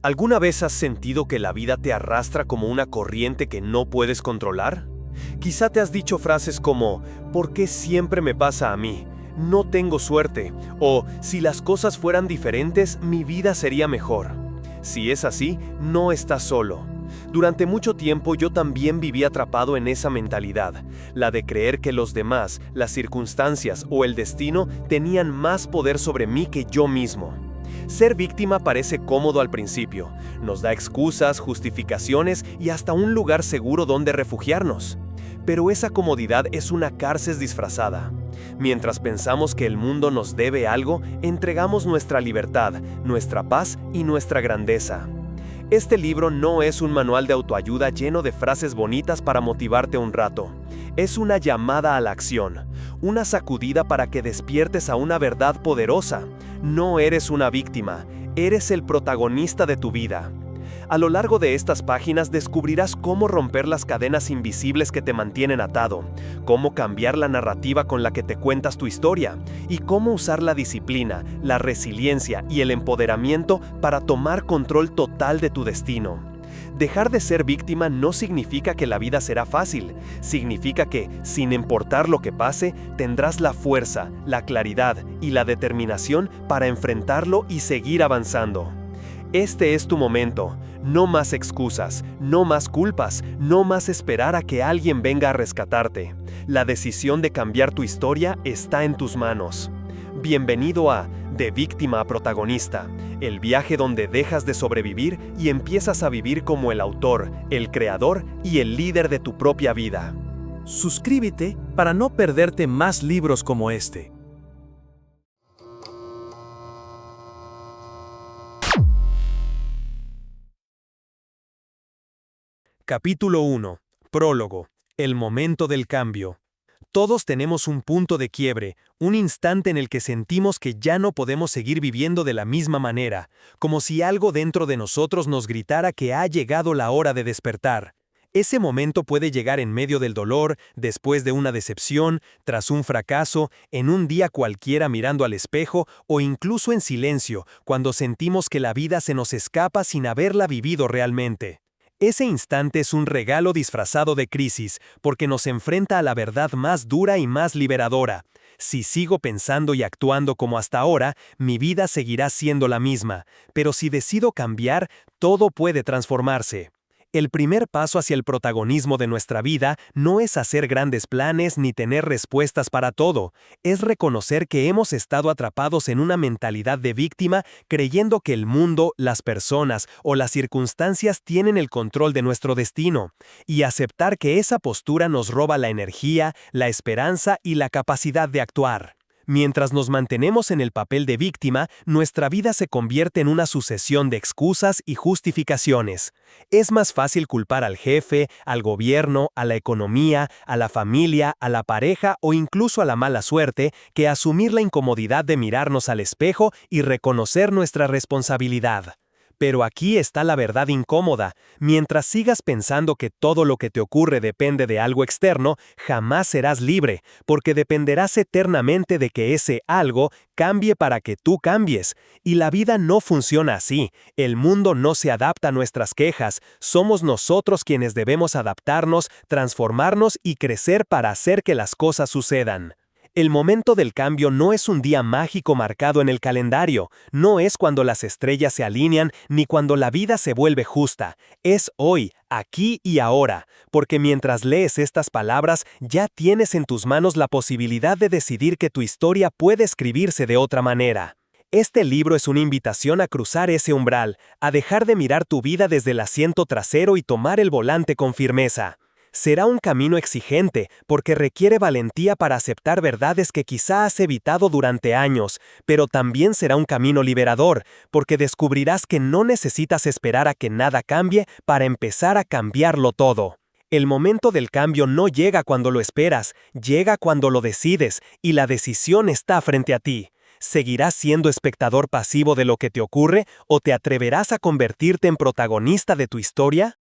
¿Alguna vez has sentido que la vida te arrastra como una corriente que no puedes controlar? Quizá te has dicho frases como, ¿por qué siempre me pasa a mí? No tengo suerte. O, si las cosas fueran diferentes, mi vida sería mejor. Si es así, no estás solo. Durante mucho tiempo yo también viví atrapado en esa mentalidad, la de creer que los demás, las circunstancias o el destino tenían más poder sobre mí que yo mismo. Ser víctima parece cómodo al principio, nos da excusas, justificaciones y hasta un lugar seguro donde refugiarnos. Pero esa comodidad es una cárcel disfrazada. Mientras pensamos que el mundo nos debe algo, entregamos nuestra libertad, nuestra paz y nuestra grandeza. Este libro no es un manual de autoayuda lleno de frases bonitas para motivarte un rato. Es una llamada a la acción, una sacudida para que despiertes a una verdad poderosa. No eres una víctima, eres el protagonista de tu vida. A lo largo de estas páginas descubrirás cómo romper las cadenas invisibles que te mantienen atado, cómo cambiar la narrativa con la que te cuentas tu historia y cómo usar la disciplina, la resiliencia y el empoderamiento para tomar control total de tu destino. Dejar de ser víctima no significa que la vida será fácil, significa que, sin importar lo que pase, tendrás la fuerza, la claridad y la determinación para enfrentarlo y seguir avanzando. Este es tu momento. No más excusas, no más culpas, no más esperar a que alguien venga a rescatarte. La decisión de cambiar tu historia está en tus manos. Bienvenido a De víctima a protagonista, el viaje donde dejas de sobrevivir y empiezas a vivir como el autor, el creador y el líder de tu propia vida. Suscríbete para no perderte más libros como este. Capítulo 1. Prólogo. El momento del cambio. Todos tenemos un punto de quiebre, un instante en el que sentimos que ya no podemos seguir viviendo de la misma manera, como si algo dentro de nosotros nos gritara que ha llegado la hora de despertar. Ese momento puede llegar en medio del dolor, después de una decepción, tras un fracaso, en un día cualquiera mirando al espejo o incluso en silencio, cuando sentimos que la vida se nos escapa sin haberla vivido realmente. Ese instante es un regalo disfrazado de crisis, porque nos enfrenta a la verdad más dura y más liberadora. Si sigo pensando y actuando como hasta ahora, mi vida seguirá siendo la misma, pero si decido cambiar, todo puede transformarse. El primer paso hacia el protagonismo de nuestra vida no es hacer grandes planes ni tener respuestas para todo, es reconocer que hemos estado atrapados en una mentalidad de víctima creyendo que el mundo, las personas o las circunstancias tienen el control de nuestro destino, y aceptar que esa postura nos roba la energía, la esperanza y la capacidad de actuar. Mientras nos mantenemos en el papel de víctima, nuestra vida se convierte en una sucesión de excusas y justificaciones. Es más fácil culpar al jefe, al gobierno, a la economía, a la familia, a la pareja o incluso a la mala suerte que asumir la incomodidad de mirarnos al espejo y reconocer nuestra responsabilidad. Pero aquí está la verdad incómoda. Mientras sigas pensando que todo lo que te ocurre depende de algo externo, jamás serás libre, porque dependerás eternamente de que ese algo cambie para que tú cambies. Y la vida no funciona así. El mundo no se adapta a nuestras quejas. Somos nosotros quienes debemos adaptarnos, transformarnos y crecer para hacer que las cosas sucedan. El momento del cambio no es un día mágico marcado en el calendario, no es cuando las estrellas se alinean ni cuando la vida se vuelve justa. Es hoy, aquí y ahora, porque mientras lees estas palabras ya tienes en tus manos la posibilidad de decidir que tu historia puede escribirse de otra manera. Este libro es una invitación a cruzar ese umbral, a dejar de mirar tu vida desde el asiento trasero y tomar el volante con firmeza. Será un camino exigente, porque requiere valentía para aceptar verdades que quizá has evitado durante años, pero también será un camino liberador, porque descubrirás que no necesitas esperar a que nada cambie para empezar a cambiarlo todo. El momento del cambio no llega cuando lo esperas, llega cuando lo decides, y la decisión está frente a ti. ¿Seguirás siendo espectador pasivo de lo que te ocurre o te atreverás a convertirte en protagonista de tu historia?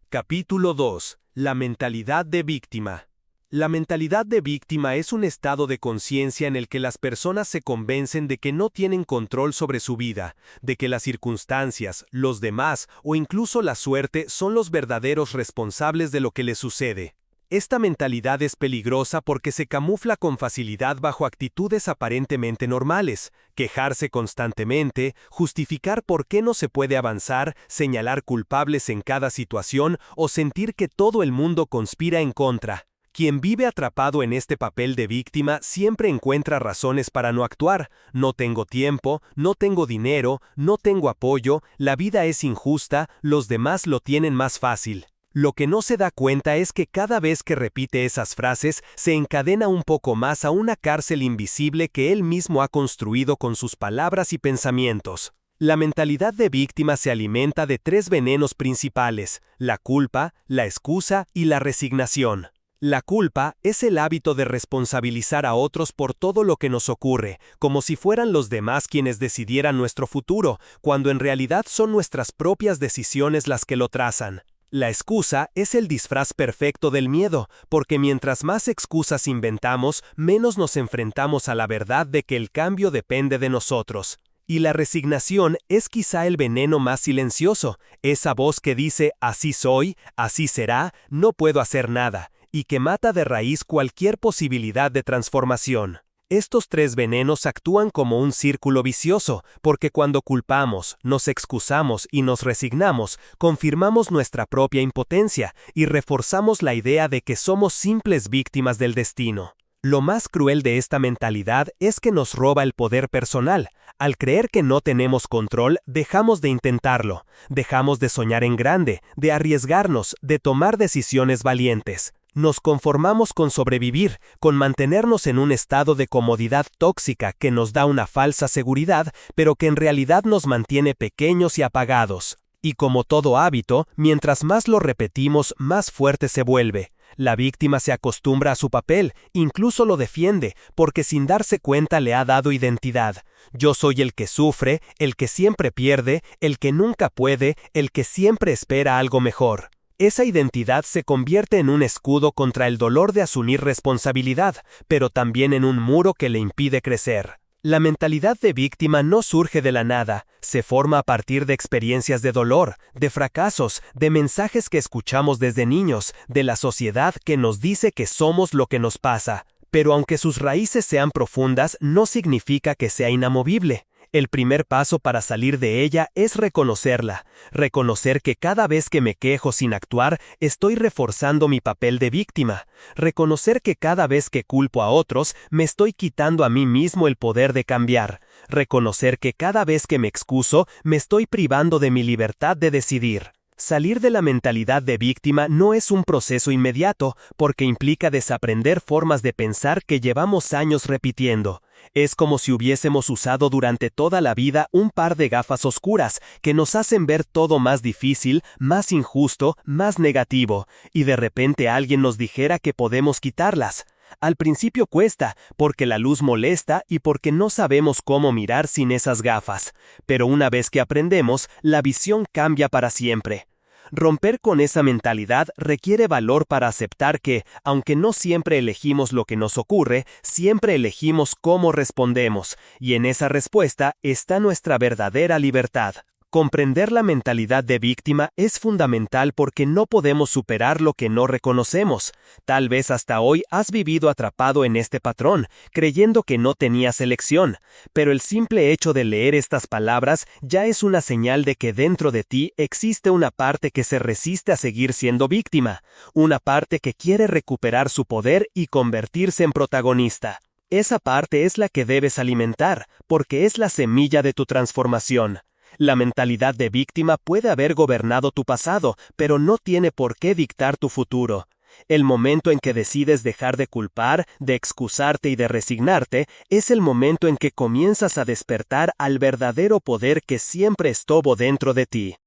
Capítulo 2. La mentalidad de víctima. La mentalidad de víctima es un estado de conciencia en el que las personas se convencen de que no tienen control sobre su vida, de que las circunstancias, los demás o incluso la suerte son los verdaderos responsables de lo que les sucede. Esta mentalidad es peligrosa porque se camufla con facilidad bajo actitudes aparentemente normales, quejarse constantemente, justificar por qué no se puede avanzar, señalar culpables en cada situación o sentir que todo el mundo conspira en contra. Quien vive atrapado en este papel de víctima siempre encuentra razones para no actuar. No tengo tiempo, no tengo dinero, no tengo apoyo, la vida es injusta, los demás lo tienen más fácil. Lo que no se da cuenta es que cada vez que repite esas frases se encadena un poco más a una cárcel invisible que él mismo ha construido con sus palabras y pensamientos. La mentalidad de víctima se alimenta de 3 venenos principales: la culpa, la excusa y la resignación. La culpa es el hábito de responsabilizar a otros por todo lo que nos ocurre, como si fueran los demás quienes decidieran nuestro futuro, cuando en realidad son nuestras propias decisiones las que lo trazan. La excusa es el disfraz perfecto del miedo, porque mientras más excusas inventamos, menos nos enfrentamos a la verdad de que el cambio depende de nosotros. Y la resignación es quizá el veneno más silencioso, esa voz que dice así soy, así será, no puedo hacer nada, y que mata de raíz cualquier posibilidad de transformación. Estos 3 venenos actúan como un círculo vicioso, porque cuando culpamos, nos excusamos y nos resignamos, confirmamos nuestra propia impotencia y reforzamos la idea de que somos simples víctimas del destino. Lo más cruel de esta mentalidad es que nos roba el poder personal. Al creer que no tenemos control, dejamos de intentarlo, dejamos de soñar en grande, de arriesgarnos, de tomar decisiones valientes. Nos conformamos con sobrevivir, con mantenernos en un estado de comodidad tóxica que nos da una falsa seguridad, pero que en realidad nos mantiene pequeños y apagados. Y como todo hábito, mientras más lo repetimos, más fuerte se vuelve. La víctima se acostumbra a su papel, incluso lo defiende, porque sin darse cuenta le ha dado identidad. Yo soy el que sufre, el que siempre pierde, el que nunca puede, el que siempre espera algo mejor. Esa identidad se convierte en un escudo contra el dolor de asumir responsabilidad, pero también en un muro que le impide crecer. La mentalidad de víctima no surge de la nada, se forma a partir de experiencias de dolor, de fracasos, de mensajes que escuchamos desde niños, de la sociedad que nos dice que somos lo que nos pasa. Pero aunque sus raíces sean profundas, no significa que sea inamovible. El primer paso para salir de ella es reconocerla, reconocer que cada vez que me quejo sin actuar, estoy reforzando mi papel de víctima, reconocer que cada vez que culpo a otros, me estoy quitando a mí mismo el poder de cambiar, reconocer que cada vez que me excuso, me estoy privando de mi libertad de decidir. Salir de la mentalidad de víctima no es un proceso inmediato, porque implica desaprender formas de pensar que llevamos años repitiendo. Es como si hubiésemos usado durante toda la vida un par de gafas oscuras que nos hacen ver todo más difícil, más injusto, más negativo, y de repente alguien nos dijera que podemos quitarlas. Al principio cuesta, porque la luz molesta y porque no sabemos cómo mirar sin esas gafas, pero una vez que aprendemos, la visión cambia para siempre. Romper con esa mentalidad requiere valor para aceptar que, aunque no siempre elegimos lo que nos ocurre, siempre elegimos cómo respondemos, y en esa respuesta está nuestra verdadera libertad. Comprender la mentalidad de víctima es fundamental porque no podemos superar lo que no reconocemos. Tal vez hasta hoy has vivido atrapado en este patrón, creyendo que no tenías elección, pero el simple hecho de leer estas palabras ya es una señal de que dentro de ti existe una parte que se resiste a seguir siendo víctima, una parte que quiere recuperar su poder y convertirse en protagonista. Esa parte es la que debes alimentar, porque es la semilla de tu transformación. La mentalidad de víctima puede haber gobernado tu pasado, pero no tiene por qué dictar tu futuro. El momento en que decides dejar de culpar, de excusarte y de resignarte, es el momento en que comienzas a despertar al verdadero poder que siempre estuvo dentro de ti.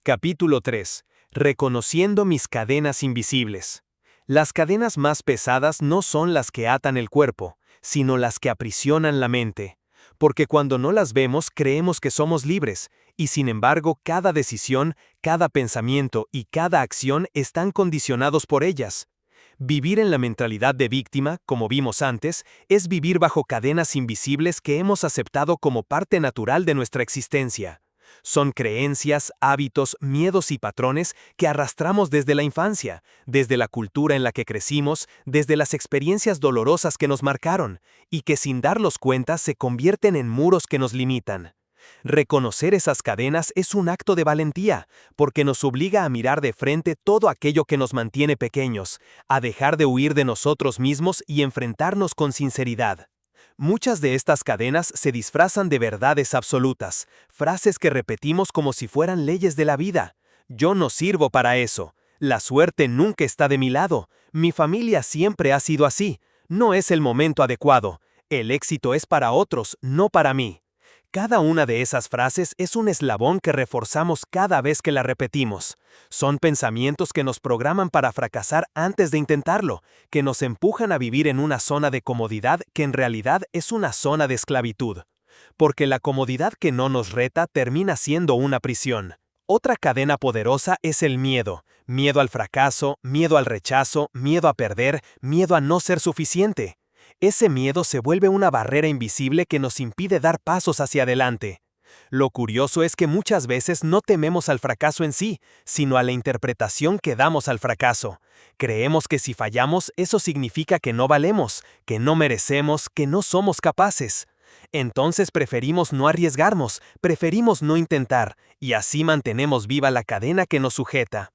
Capítulo 3. Reconociendo mis cadenas invisibles. Las cadenas más pesadas no son las que atan el cuerpo, sino las que aprisionan la mente. Porque cuando no las vemos creemos que somos libres, y sin embargo cada decisión, cada pensamiento y cada acción están condicionados por ellas. Vivir en la mentalidad de víctima, como vimos antes, es vivir bajo cadenas invisibles que hemos aceptado como parte natural de nuestra existencia. Son creencias, hábitos, miedos y patrones que arrastramos desde la infancia, desde la cultura en la que crecimos, desde las experiencias dolorosas que nos marcaron, y que sin darnos cuenta se convierten en muros que nos limitan. Reconocer esas cadenas es un acto de valentía, porque nos obliga a mirar de frente todo aquello que nos mantiene pequeños, a dejar de huir de nosotros mismos y enfrentarnos con sinceridad. Muchas de estas cadenas se disfrazan de verdades absolutas, frases que repetimos como si fueran leyes de la vida. Yo no sirvo para eso. La suerte nunca está de mi lado. Mi familia siempre ha sido así. No es el momento adecuado. El éxito es para otros, no para mí. Cada una de esas frases es un eslabón que reforzamos cada vez que la repetimos. Son pensamientos que nos programan para fracasar antes de intentarlo, que nos empujan a vivir en una zona de comodidad que en realidad es una zona de esclavitud. Porque la comodidad que no nos reta termina siendo una prisión. Otra cadena poderosa es el miedo. Miedo al fracaso, miedo al rechazo, miedo a perder, miedo a no ser suficiente. Ese miedo se vuelve una barrera invisible que nos impide dar pasos hacia adelante. Lo curioso es que muchas veces no tememos al fracaso en sí, sino a la interpretación que damos al fracaso. Creemos que si fallamos, eso significa que no valemos, que no merecemos, que no somos capaces. Entonces preferimos no arriesgarnos, preferimos no intentar, y así mantenemos viva la cadena que nos sujeta.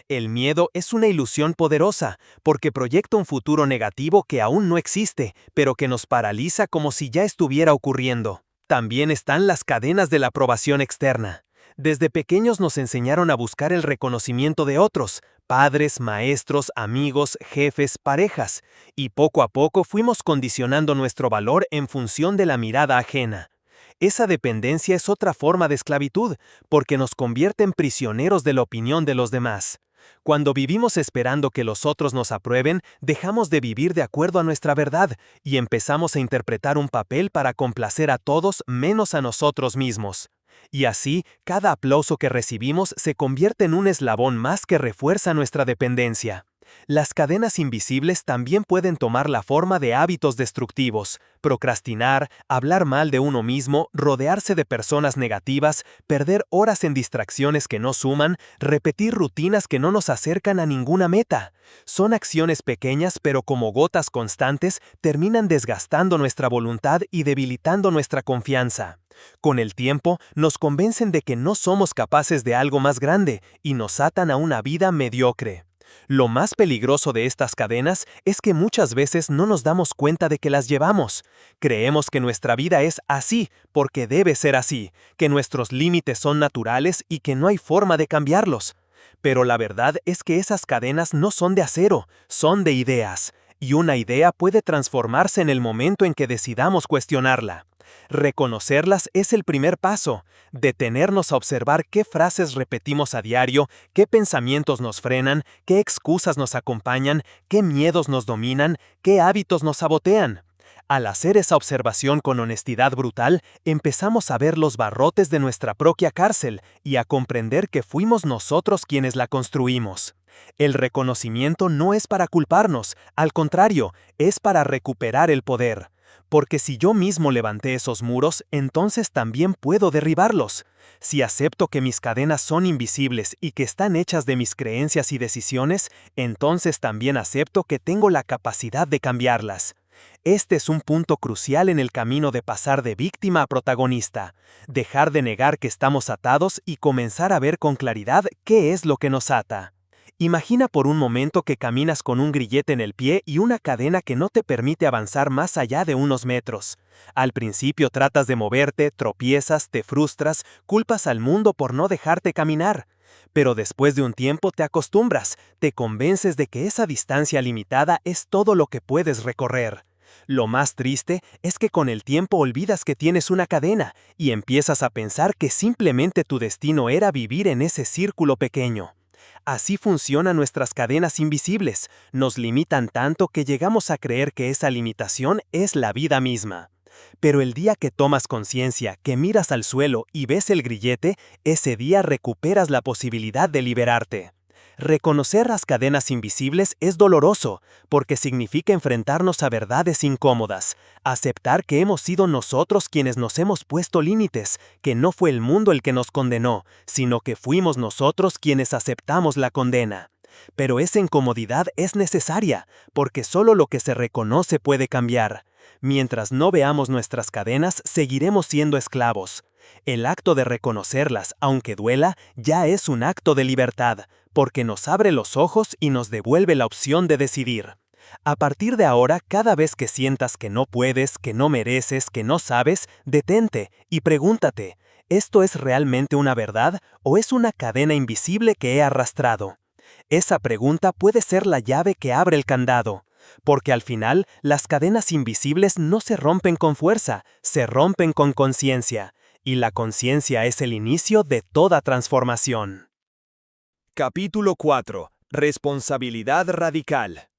El miedo es una ilusión poderosa, porque proyecta un futuro negativo que aún no existe, pero que nos paraliza como si ya estuviera ocurriendo. También están las cadenas de la aprobación externa. Desde pequeños nos enseñaron a buscar el reconocimiento de otros, padres, maestros, amigos, jefes, parejas, y poco a poco fuimos condicionando nuestro valor en función de la mirada ajena. Esa dependencia es otra forma de esclavitud, porque nos convierte en prisioneros de la opinión de los demás. Cuando vivimos esperando que los otros nos aprueben, dejamos de vivir de acuerdo a nuestra verdad y empezamos a interpretar un papel para complacer a todos menos a nosotros mismos. Y así, cada aplauso que recibimos se convierte en un eslabón más que refuerza nuestra dependencia. Las cadenas invisibles también pueden tomar la forma de hábitos destructivos: procrastinar, hablar mal de uno mismo, rodearse de personas negativas, perder horas en distracciones que no suman, repetir rutinas que no nos acercan a ninguna meta. Son acciones pequeñas, pero como gotas constantes, terminan desgastando nuestra voluntad y debilitando nuestra confianza. Con el tiempo, nos convencen de que no somos capaces de algo más grande y nos atan a una vida mediocre. Lo más peligroso de estas cadenas es que muchas veces no nos damos cuenta de que las llevamos. Creemos que nuestra vida es así porque debe ser así, que nuestros límites son naturales y que no hay forma de cambiarlos. Pero la verdad es que esas cadenas no son de acero, son de ideas, y una idea puede transformarse en el momento en que decidamos cuestionarla. Reconocerlas es el primer paso, detenernos a observar qué frases repetimos a diario, qué pensamientos nos frenan, qué excusas nos acompañan, qué miedos nos dominan, qué hábitos nos sabotean. Al hacer esa observación con honestidad brutal, empezamos a ver los barrotes de nuestra propia cárcel y a comprender que fuimos nosotros quienes la construimos. El reconocimiento no es para culparnos, al contrario, es para recuperar el poder. Porque si yo mismo levanté esos muros, entonces también puedo derribarlos. Si acepto que mis cadenas son invisibles y que están hechas de mis creencias y decisiones, entonces también acepto que tengo la capacidad de cambiarlas. Este es un punto crucial en el camino de pasar de víctima a protagonista, dejar de negar que estamos atados y comenzar a ver con claridad qué es lo que nos ata. Imagina por un momento que caminas con un grillete en el pie y una cadena que no te permite avanzar más allá de unos metros. Al principio tratas de moverte, tropiezas, te frustras, culpas al mundo por no dejarte caminar. Pero después de un tiempo te acostumbras, te convences de que esa distancia limitada es todo lo que puedes recorrer. Lo más triste es que con el tiempo olvidas que tienes una cadena y empiezas a pensar que simplemente tu destino era vivir en ese círculo pequeño. Así funcionan nuestras cadenas invisibles, nos limitan tanto que llegamos a creer que esa limitación es la vida misma. Pero el día que tomas conciencia, que miras al suelo y ves el grillete, ese día recuperas la posibilidad de liberarte. Reconocer las cadenas invisibles es doloroso, porque significa enfrentarnos a verdades incómodas, aceptar que hemos sido nosotros quienes nos hemos puesto límites, que no fue el mundo el que nos condenó, sino que fuimos nosotros quienes aceptamos la condena. Pero esa incomodidad es necesaria, porque solo lo que se reconoce puede cambiar. Mientras no veamos nuestras cadenas, seguiremos siendo esclavos. El acto de reconocerlas, aunque duela, ya es un acto de libertad, porque nos abre los ojos y nos devuelve la opción de decidir. A partir de ahora, cada vez que sientas que no puedes, que no mereces, que no sabes, detente y pregúntate, ¿esto es realmente una verdad o es una cadena invisible que he arrastrado? Esa pregunta puede ser la llave que abre el candado, porque al final las cadenas invisibles no se rompen con fuerza, se rompen con conciencia, y la conciencia es el inicio de toda transformación. Capítulo 4. Responsabilidad radical.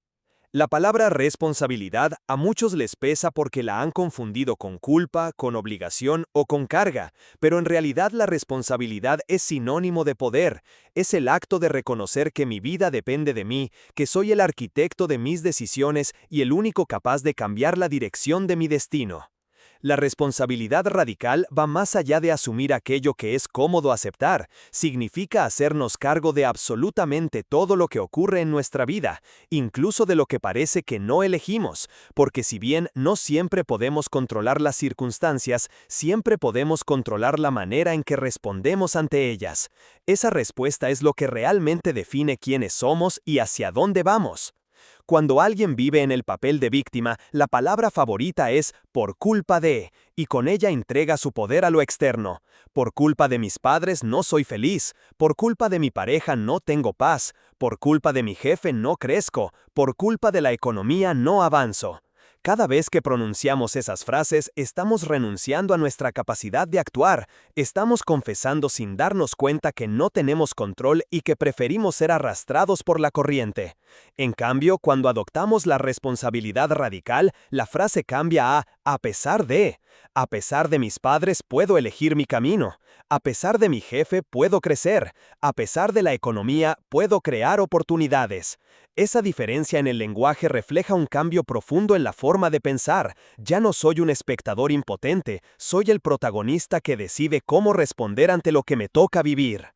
La palabra responsabilidad a muchos les pesa porque la han confundido con culpa, con obligación o con carga, pero en realidad la responsabilidad es sinónimo de poder, es el acto de reconocer que mi vida depende de mí, que soy el arquitecto de mis decisiones y el único capaz de cambiar la dirección de mi destino. La responsabilidad radical va más allá de asumir aquello que es cómodo aceptar, significa hacernos cargo de absolutamente todo lo que ocurre en nuestra vida, incluso de lo que parece que no elegimos, porque si bien no siempre podemos controlar las circunstancias, siempre podemos controlar la manera en que respondemos ante ellas. Esa respuesta es lo que realmente define quiénes somos y hacia dónde vamos. Cuando alguien vive en el papel de víctima, la palabra favorita es por culpa de, y con ella entrega su poder a lo externo. Por culpa de mis padres no soy feliz, por culpa de mi pareja no tengo paz, por culpa de mi jefe no crezco, por culpa de la economía no avanzo. Cada vez que pronunciamos esas frases, estamos renunciando a nuestra capacidad de actuar, estamos confesando sin darnos cuenta que no tenemos control y que preferimos ser arrastrados por la corriente. En cambio, cuando adoptamos la responsabilidad radical, la frase cambia a pesar de. A pesar de mis padres puedo elegir mi camino. A pesar de mi jefe puedo crecer. A pesar de la economía puedo crear oportunidades. Esa diferencia en el lenguaje refleja un cambio profundo en la forma de pensar. Ya no soy un espectador impotente, soy el protagonista que decide cómo responder ante lo que me toca vivir.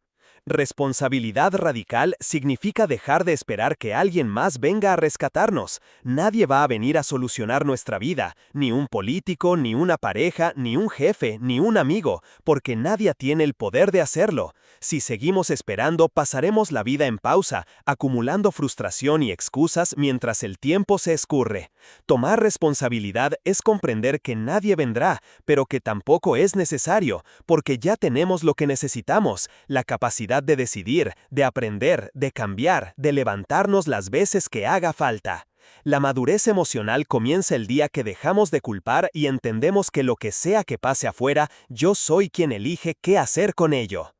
Responsabilidad radical significa dejar de esperar que alguien más venga a rescatarnos. Nadie va a venir a solucionar nuestra vida, ni un político, ni una pareja, ni un jefe, ni un amigo, porque nadie tiene el poder de hacerlo. Si seguimos esperando, pasaremos la vida en pausa, acumulando frustración y excusas mientras el tiempo se escurre. Tomar responsabilidad es comprender que nadie vendrá, pero que tampoco es necesario, porque ya tenemos lo que necesitamos, la capacidad de decidir, de aprender, de cambiar, de levantarnos las veces que haga falta. La madurez emocional comienza el día que dejamos de culpar y entendemos que lo que sea que pase afuera, yo soy quien elige qué hacer con ello.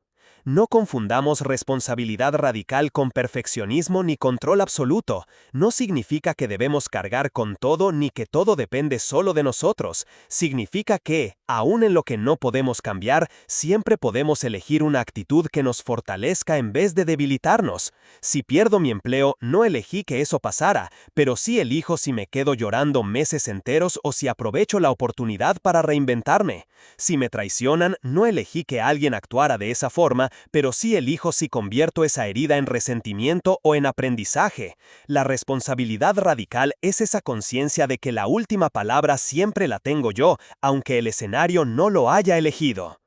No confundamos responsabilidad radical con perfeccionismo ni control absoluto. No significa que debemos cargar con todo ni que todo depende solo de nosotros. Significa que, aun en lo que no podemos cambiar, siempre podemos elegir una actitud que nos fortalezca en vez de debilitarnos. Si pierdo mi empleo, no elegí que eso pasara, pero sí elijo si me quedo llorando meses enteros o si aprovecho la oportunidad para reinventarme. Si me traicionan, no elegí que alguien actuara de esa forma, pero sí elijo si convierto esa herida en resentimiento o en aprendizaje. La responsabilidad radical es esa conciencia de que la última palabra siempre la tengo yo, aunque el escenario no lo haya elegido.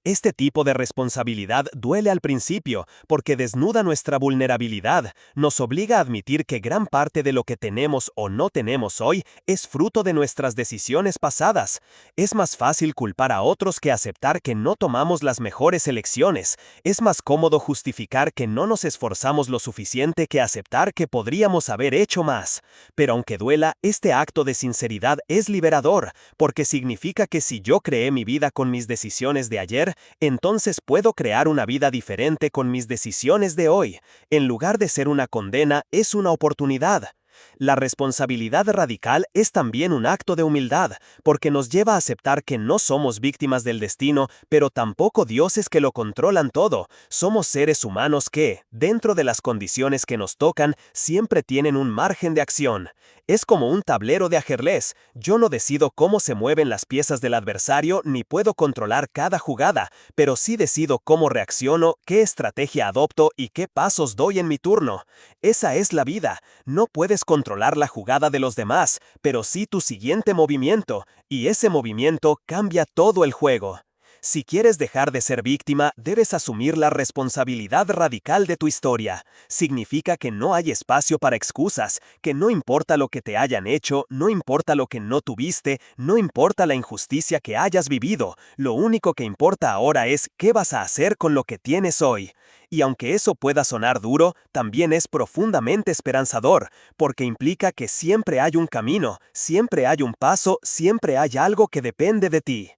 Este tipo de responsabilidad duele al principio porque desnuda nuestra vulnerabilidad, nos obliga a admitir que gran parte de lo que tenemos o no tenemos hoy es fruto de nuestras decisiones pasadas. Es más fácil culpar a otros que aceptar que no tomamos las mejores elecciones. Es más cómodo justificar que no nos esforzamos lo suficiente que aceptar que podríamos haber hecho más. Pero aunque duela, este acto de sinceridad es liberador, porque significa que si yo creé mi vida con mis decisiones de ayer, entonces puedo crear una vida diferente con mis decisiones de hoy. En lugar de ser una condena, es una oportunidad. La responsabilidad radical es también un acto de humildad, porque nos lleva a aceptar que no somos víctimas del destino, pero tampoco dioses que lo controlan todo. Somos seres humanos que, dentro de las condiciones que nos tocan, siempre tienen un margen de acción. Es como un tablero de ajedrez. Yo no decido cómo se mueven las piezas del adversario ni puedo controlar cada jugada, pero sí decido cómo reacciono, qué estrategia adopto y qué pasos doy en mi turno. Esa es la vida. No puedes controlar la jugada de los demás, pero sí tu siguiente movimiento, y ese movimiento cambia todo el juego. Si quieres dejar de ser víctima, debes asumir la responsabilidad radical de tu historia. Significa que no hay espacio para excusas, que no importa lo que te hayan hecho, no importa lo que no tuviste, no importa la injusticia que hayas vivido, lo único que importa ahora es qué vas a hacer con lo que tienes hoy. Y aunque eso pueda sonar duro, también es profundamente esperanzador, porque implica que siempre hay un camino, siempre hay un paso, siempre hay algo que depende de ti.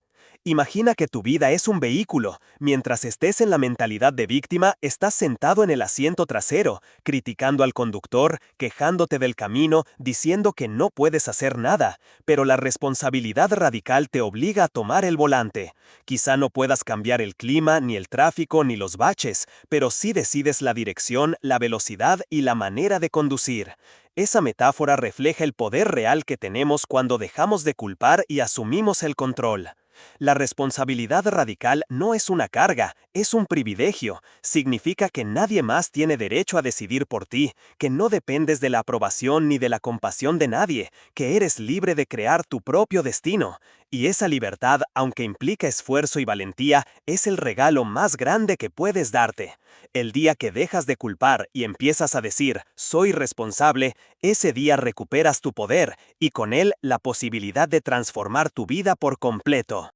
Imagina que tu vida es un vehículo. Mientras estés en la mentalidad de víctima, estás sentado en el asiento trasero, criticando al conductor, quejándote del camino, diciendo que no puedes hacer nada. Pero la responsabilidad radical te obliga a tomar el volante. Quizá no puedas cambiar el clima, ni el tráfico, ni los baches, pero sí decides la dirección, la velocidad y la manera de conducir. Esa metáfora refleja el poder real que tenemos cuando dejamos de culpar y asumimos el control. La responsabilidad radical no es una carga, es un privilegio. Significa que nadie más tiene derecho a decidir por ti, que no dependes de la aprobación ni de la compasión de nadie, que eres libre de crear tu propio destino. Y esa libertad, aunque implica esfuerzo y valentía, es el regalo más grande que puedes darte. El día que dejas de culpar y empiezas a decir, soy responsable, ese día recuperas tu poder y con él la posibilidad de transformar tu vida por completo.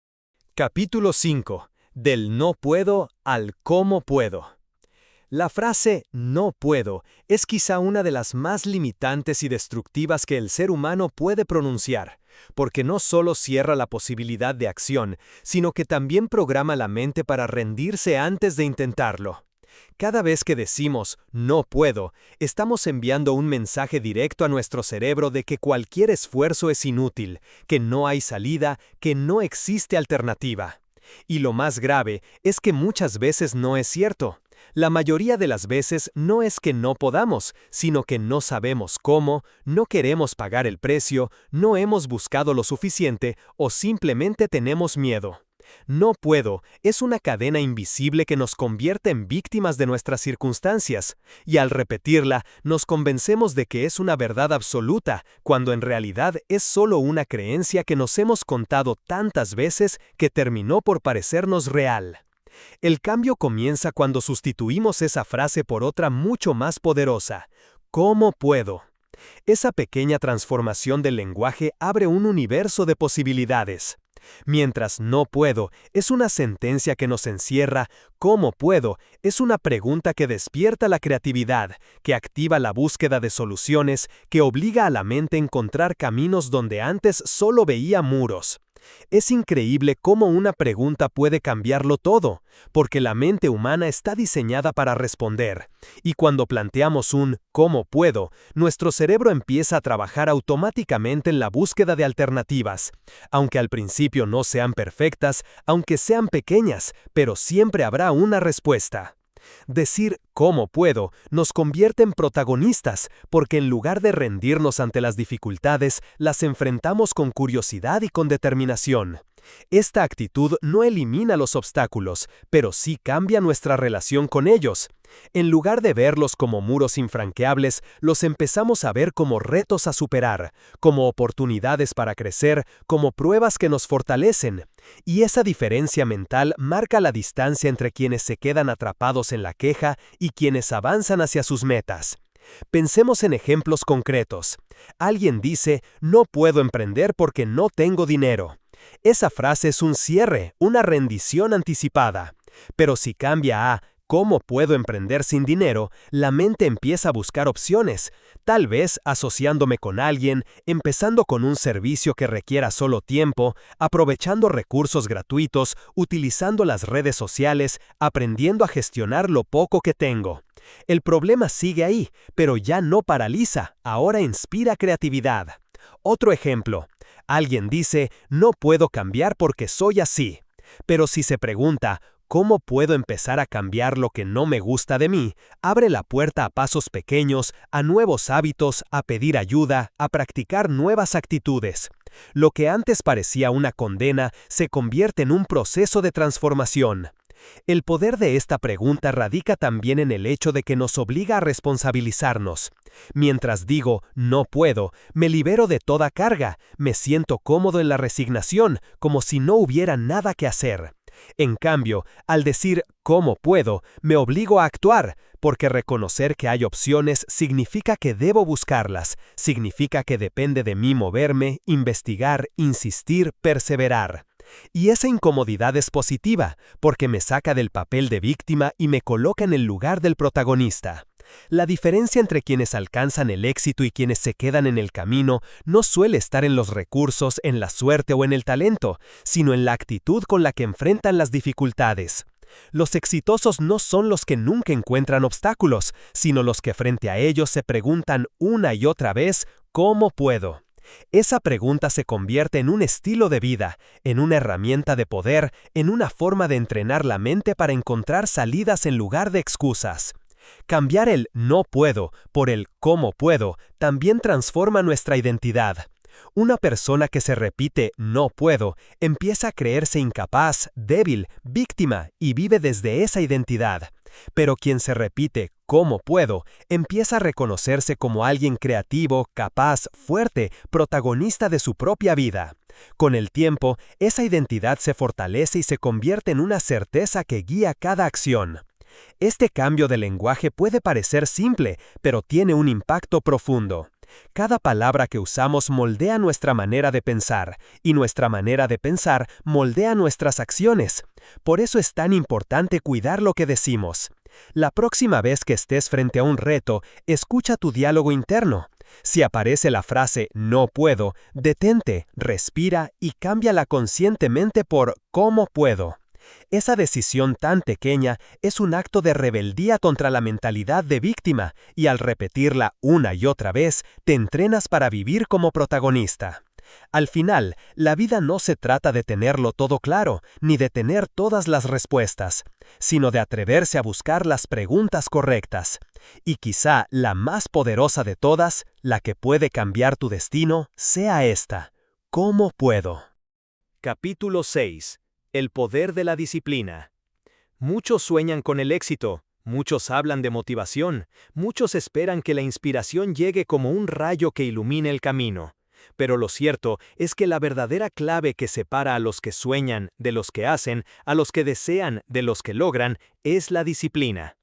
Capítulo 5. Del no puedo al cómo puedo. La frase no puedo es quizá una de las más limitantes y destructivas que el ser humano puede pronunciar, porque no solo cierra la posibilidad de acción, sino que también programa la mente para rendirse antes de intentarlo. Cada vez que decimos no puedo, estamos enviando un mensaje directo a nuestro cerebro de que cualquier esfuerzo es inútil, que no hay salida, que no existe alternativa. Y lo más grave es que muchas veces no es cierto. La mayoría de las veces no es que no podamos, sino que no sabemos cómo, no queremos pagar el precio, no hemos buscado lo suficiente o simplemente tenemos miedo. No puedo es una cadena invisible que nos convierte en víctimas de nuestras circunstancias, y al repetirla nos convencemos de que es una verdad absoluta, cuando en realidad es solo una creencia que nos hemos contado tantas veces que terminó por parecernos real. El cambio comienza cuando sustituimos esa frase por otra mucho más poderosa. ¿Cómo puedo? Esa pequeña transformación del lenguaje abre un universo de posibilidades. Mientras no puedo es una sentencia que nos encierra, ¿cómo puedo? Es una pregunta que despierta la creatividad, que activa la búsqueda de soluciones, que obliga a la mente a encontrar caminos donde antes solo veía muros. Es increíble cómo una pregunta puede cambiarlo todo, porque la mente humana está diseñada para responder, y cuando planteamos un ¿cómo puedo?, nuestro cerebro empieza a trabajar automáticamente en la búsqueda de alternativas, aunque al principio no sean perfectas, aunque sean pequeñas, pero siempre habrá una respuesta. Decir «¿cómo puedo?» nos convierte en protagonistas, porque en lugar de rendirnos ante las dificultades, las enfrentamos con curiosidad y con determinación. Esta actitud no elimina los obstáculos, pero sí cambia nuestra relación con ellos. En lugar de verlos como muros infranqueables, los empezamos a ver como retos a superar, como oportunidades para crecer, como pruebas que nos fortalecen. Y esa diferencia mental marca la distancia entre quienes se quedan atrapados en la queja y quienes avanzan hacia sus metas. Pensemos en ejemplos concretos. Alguien dice, no puedo emprender porque no tengo dinero. Esa frase es un cierre, una rendición anticipada. Pero si cambia a ¿cómo puedo emprender sin dinero?, la mente empieza a buscar opciones, tal vez asociándome con alguien, empezando con un servicio que requiera solo tiempo, aprovechando recursos gratuitos, utilizando las redes sociales, aprendiendo a gestionar lo poco que tengo. El problema sigue ahí, pero ya no paraliza, ahora inspira creatividad. Otro ejemplo. Alguien dice, no puedo cambiar porque soy así. Pero si se pregunta, ¿cómo puedo empezar a cambiar lo que no me gusta de mí? Abre la puerta a pasos pequeños, a nuevos hábitos, a pedir ayuda, a practicar nuevas actitudes. Lo que antes parecía una condena se convierte en un proceso de transformación. El poder de esta pregunta radica también en el hecho de que nos obliga a responsabilizarnos. Mientras digo, no puedo, me libero de toda carga, me siento cómodo en la resignación, como si no hubiera nada que hacer. En cambio, al decir ¿cómo puedo?, me obligo a actuar, porque reconocer que hay opciones significa que debo buscarlas, significa que depende de mí moverme, investigar, insistir, perseverar. Y esa incomodidad es positiva, porque me saca del papel de víctima y me coloca en el lugar del protagonista. La diferencia entre quienes alcanzan el éxito y quienes se quedan en el camino no suele estar en los recursos, en la suerte o en el talento, sino en la actitud con la que enfrentan las dificultades. Los exitosos no son los que nunca encuentran obstáculos, sino los que frente a ellos se preguntan una y otra vez, ¿cómo puedo? Esa pregunta se convierte en un estilo de vida, en una herramienta de poder, en una forma de entrenar la mente para encontrar salidas en lugar de excusas. Cambiar el no puedo por el cómo puedo también transforma nuestra identidad. Una persona que se repite no puedo empieza a creerse incapaz, débil, víctima y vive desde esa identidad. Pero quien se repite ¿cómo puedo?, empieza a reconocerse como alguien creativo, capaz, fuerte, protagonista de su propia vida. Con el tiempo, esa identidad se fortalece y se convierte en una certeza que guía cada acción. Este cambio de lenguaje puede parecer simple, pero tiene un impacto profundo. Cada palabra que usamos moldea nuestra manera de pensar, y nuestra manera de pensar moldea nuestras acciones. Por eso es tan importante cuidar lo que decimos. La próxima vez que estés frente a un reto, escucha tu diálogo interno. Si aparece la frase no puedo, detente, respira y cámbiala conscientemente por ¿cómo puedo? Esa decisión tan pequeña es un acto de rebeldía contra la mentalidad de víctima, y al repetirla una y otra vez, te entrenas para vivir como protagonista. Al final, la vida no se trata de tenerlo todo claro, ni de tener todas las respuestas, sino de atreverse a buscar las preguntas correctas. Y quizá la más poderosa de todas, la que puede cambiar tu destino, sea esta: ¿cómo puedo? Capítulo 6. El poder de la disciplina. Muchos sueñan con el éxito, muchos hablan de motivación, muchos esperan que la inspiración llegue como un rayo que ilumine el camino. Pero lo cierto es que la verdadera clave que separa a los que sueñan de los que hacen, a los que desean de los que logran, es la disciplina.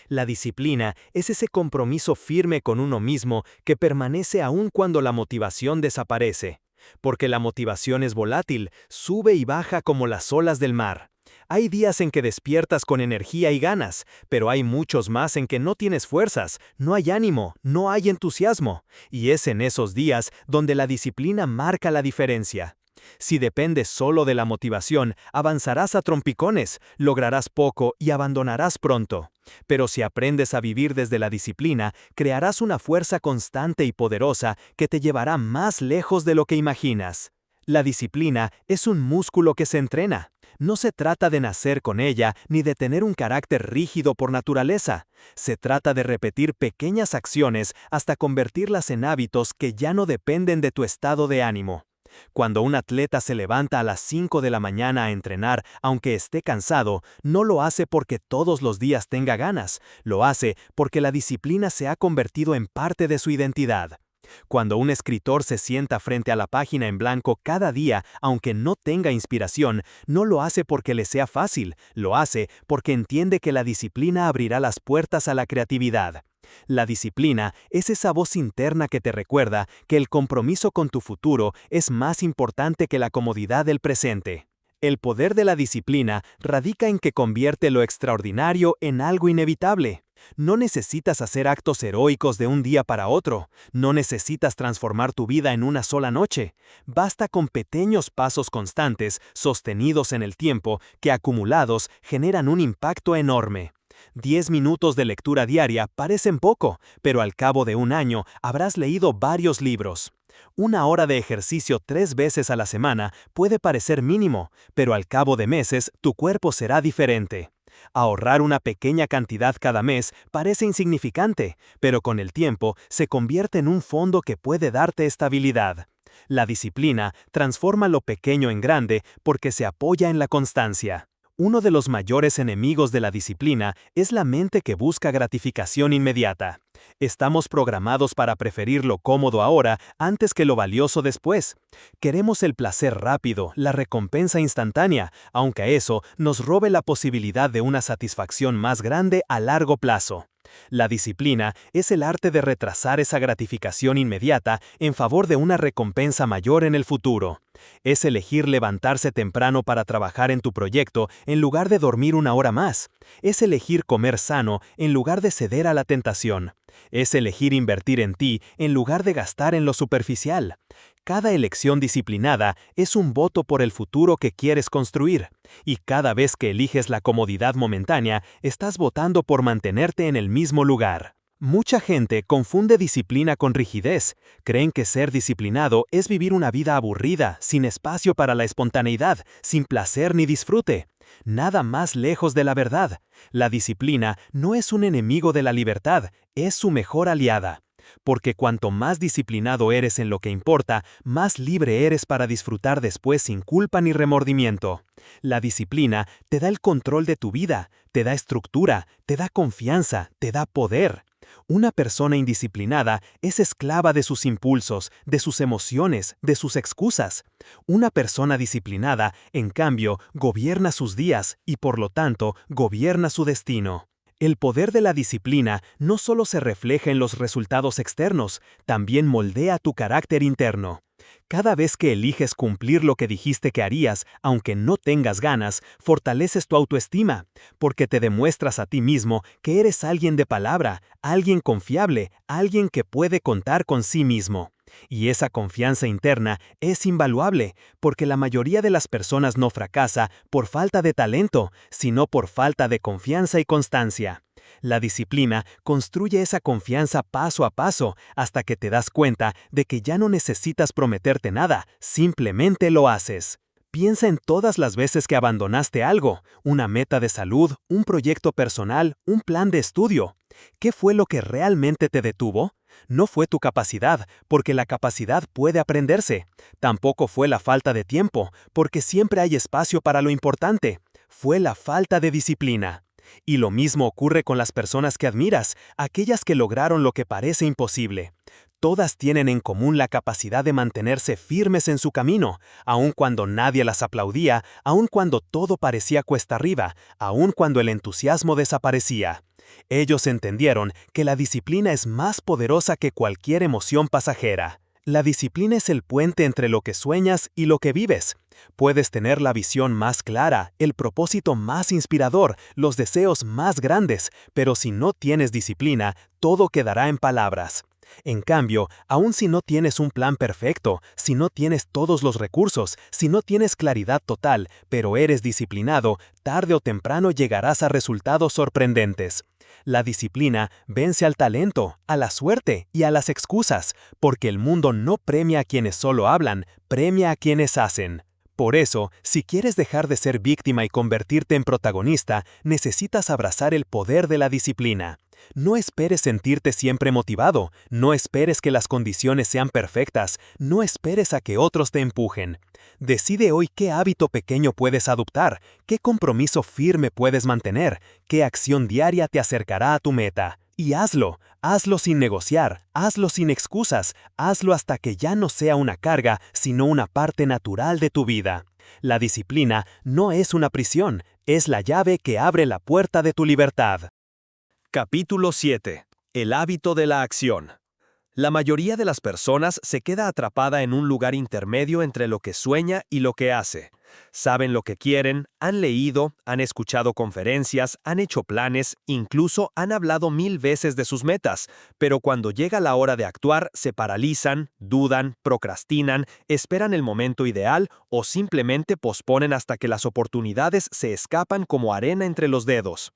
La disciplina es ese compromiso firme con uno mismo que permanece aún cuando la motivación desaparece. Porque la motivación es volátil, sube y baja como las olas del mar. Hay días en que despiertas con energía y ganas, pero hay muchos más en que no tienes fuerzas, no hay ánimo, no hay entusiasmo. Y es en esos días donde la disciplina marca la diferencia. Si dependes solo de la motivación, avanzarás a trompicones, lograrás poco y abandonarás pronto. Pero si aprendes a vivir desde la disciplina, crearás una fuerza constante y poderosa que te llevará más lejos de lo que imaginas. La disciplina es un músculo que se entrena. No se trata de nacer con ella ni de tener un carácter rígido por naturaleza. Se trata de repetir pequeñas acciones hasta convertirlas en hábitos que ya no dependen de tu estado de ánimo. Cuando un atleta se levanta a las 5 de la mañana a entrenar, aunque esté cansado, no lo hace porque todos los días tenga ganas, lo hace porque la disciplina se ha convertido en parte de su identidad. Cuando un escritor se sienta frente a la página en blanco cada día, aunque no tenga inspiración, no lo hace porque le sea fácil, lo hace porque entiende que la disciplina abrirá las puertas a la creatividad. La disciplina es esa voz interna que te recuerda que el compromiso con tu futuro es más importante que la comodidad del presente. El poder de la disciplina radica en que convierte lo extraordinario en algo inevitable. No necesitas hacer actos heroicos de un día para otro. No necesitas transformar tu vida en una sola noche. Basta con pequeños pasos constantes, sostenidos en el tiempo, que acumulados generan un impacto enorme. 10 minutos de lectura diaria parecen poco, pero al cabo de un año habrás leído varios libros. Una hora de ejercicio 3 veces a la semana puede parecer mínimo, pero al cabo de meses tu cuerpo será diferente. Ahorrar una pequeña cantidad cada mes parece insignificante, pero con el tiempo se convierte en un fondo que puede darte estabilidad. La disciplina transforma lo pequeño en grande porque se apoya en la constancia. Uno de los mayores enemigos de la disciplina es la mente que busca gratificación inmediata. Estamos programados para preferir lo cómodo ahora antes que lo valioso después. Queremos el placer rápido, la recompensa instantánea, aunque eso nos robe la posibilidad de una satisfacción más grande a largo plazo. La disciplina es el arte de retrasar esa gratificación inmediata en favor de una recompensa mayor en el futuro. Es elegir levantarse temprano para trabajar en tu proyecto en lugar de dormir una hora más. Es elegir comer sano en lugar de ceder a la tentación. Es elegir invertir en ti en lugar de gastar en lo superficial. Cada elección disciplinada es un voto por el futuro que quieres construir. Y cada vez que eliges la comodidad momentánea, estás votando por mantenerte en el mismo lugar. Mucha gente confunde disciplina con rigidez. Creen que ser disciplinado es vivir una vida aburrida, sin espacio para la espontaneidad, sin placer ni disfrute. Nada más lejos de la verdad. La disciplina no es un enemigo de la libertad, es su mejor aliada. Porque cuanto más disciplinado eres en lo que importa, más libre eres para disfrutar después sin culpa ni remordimiento. La disciplina te da el control de tu vida, te da estructura, te da confianza, te da poder. Una persona indisciplinada es esclava de sus impulsos, de sus emociones, de sus excusas. Una persona disciplinada, en cambio, gobierna sus días y por lo tanto, gobierna su destino. El poder de la disciplina no solo se refleja en los resultados externos, también moldea tu carácter interno. Cada vez que eliges cumplir lo que dijiste que harías, aunque no tengas ganas, fortaleces tu autoestima, porque te demuestras a ti mismo que eres alguien de palabra, alguien confiable, alguien que puede contar con sí mismo. Y esa confianza interna es invaluable, porque la mayoría de las personas no fracasa por falta de talento, sino por falta de confianza y constancia. La disciplina construye esa confianza paso a paso hasta que te das cuenta de que ya no necesitas prometerte nada, simplemente lo haces. Piensa en todas las veces que abandonaste algo, una meta de salud, un proyecto personal, un plan de estudio. ¿Qué fue lo que realmente te detuvo? No fue tu capacidad, porque la capacidad puede aprenderse. Tampoco fue la falta de tiempo, porque siempre hay espacio para lo importante. Fue la falta de disciplina. Y lo mismo ocurre con las personas que admiras, aquellas que lograron lo que parece imposible. Todas tienen en común la capacidad de mantenerse firmes en su camino, aun cuando nadie las aplaudía, aun cuando todo parecía cuesta arriba, aun cuando el entusiasmo desaparecía. Ellos entendieron que la disciplina es más poderosa que cualquier emoción pasajera. La disciplina es el puente entre lo que sueñas y lo que vives. Puedes tener la visión más clara, el propósito más inspirador, los deseos más grandes, pero si no tienes disciplina, todo quedará en palabras. En cambio, aun si no tienes un plan perfecto, si no tienes todos los recursos, si no tienes claridad total, pero eres disciplinado, tarde o temprano llegarás a resultados sorprendentes. La disciplina vence al talento, a la suerte y a las excusas, porque el mundo no premia a quienes solo hablan, premia a quienes hacen. Por eso, si quieres dejar de ser víctima y convertirte en protagonista, necesitas abrazar el poder de la disciplina. No esperes sentirte siempre motivado, no esperes que las condiciones sean perfectas, no esperes a que otros te empujen. Decide hoy qué hábito pequeño puedes adoptar, qué compromiso firme puedes mantener, qué acción diaria te acercará a tu meta. Y hazlo sin negociar, hazlo sin excusas, hazlo hasta que ya no sea una carga, sino una parte natural de tu vida. La disciplina no es una prisión, es la llave que abre la puerta de tu libertad. Capítulo 7. El hábito de la acción. La mayoría de las personas se queda atrapada en un lugar intermedio entre lo que sueña y lo que hace. Saben lo que quieren, han leído, han escuchado conferencias, han hecho planes, incluso han hablado 1000 veces de sus metas, pero cuando llega la hora de actuar, se paralizan, dudan, procrastinan, esperan el momento ideal o simplemente posponen hasta que las oportunidades se escapan como arena entre los dedos.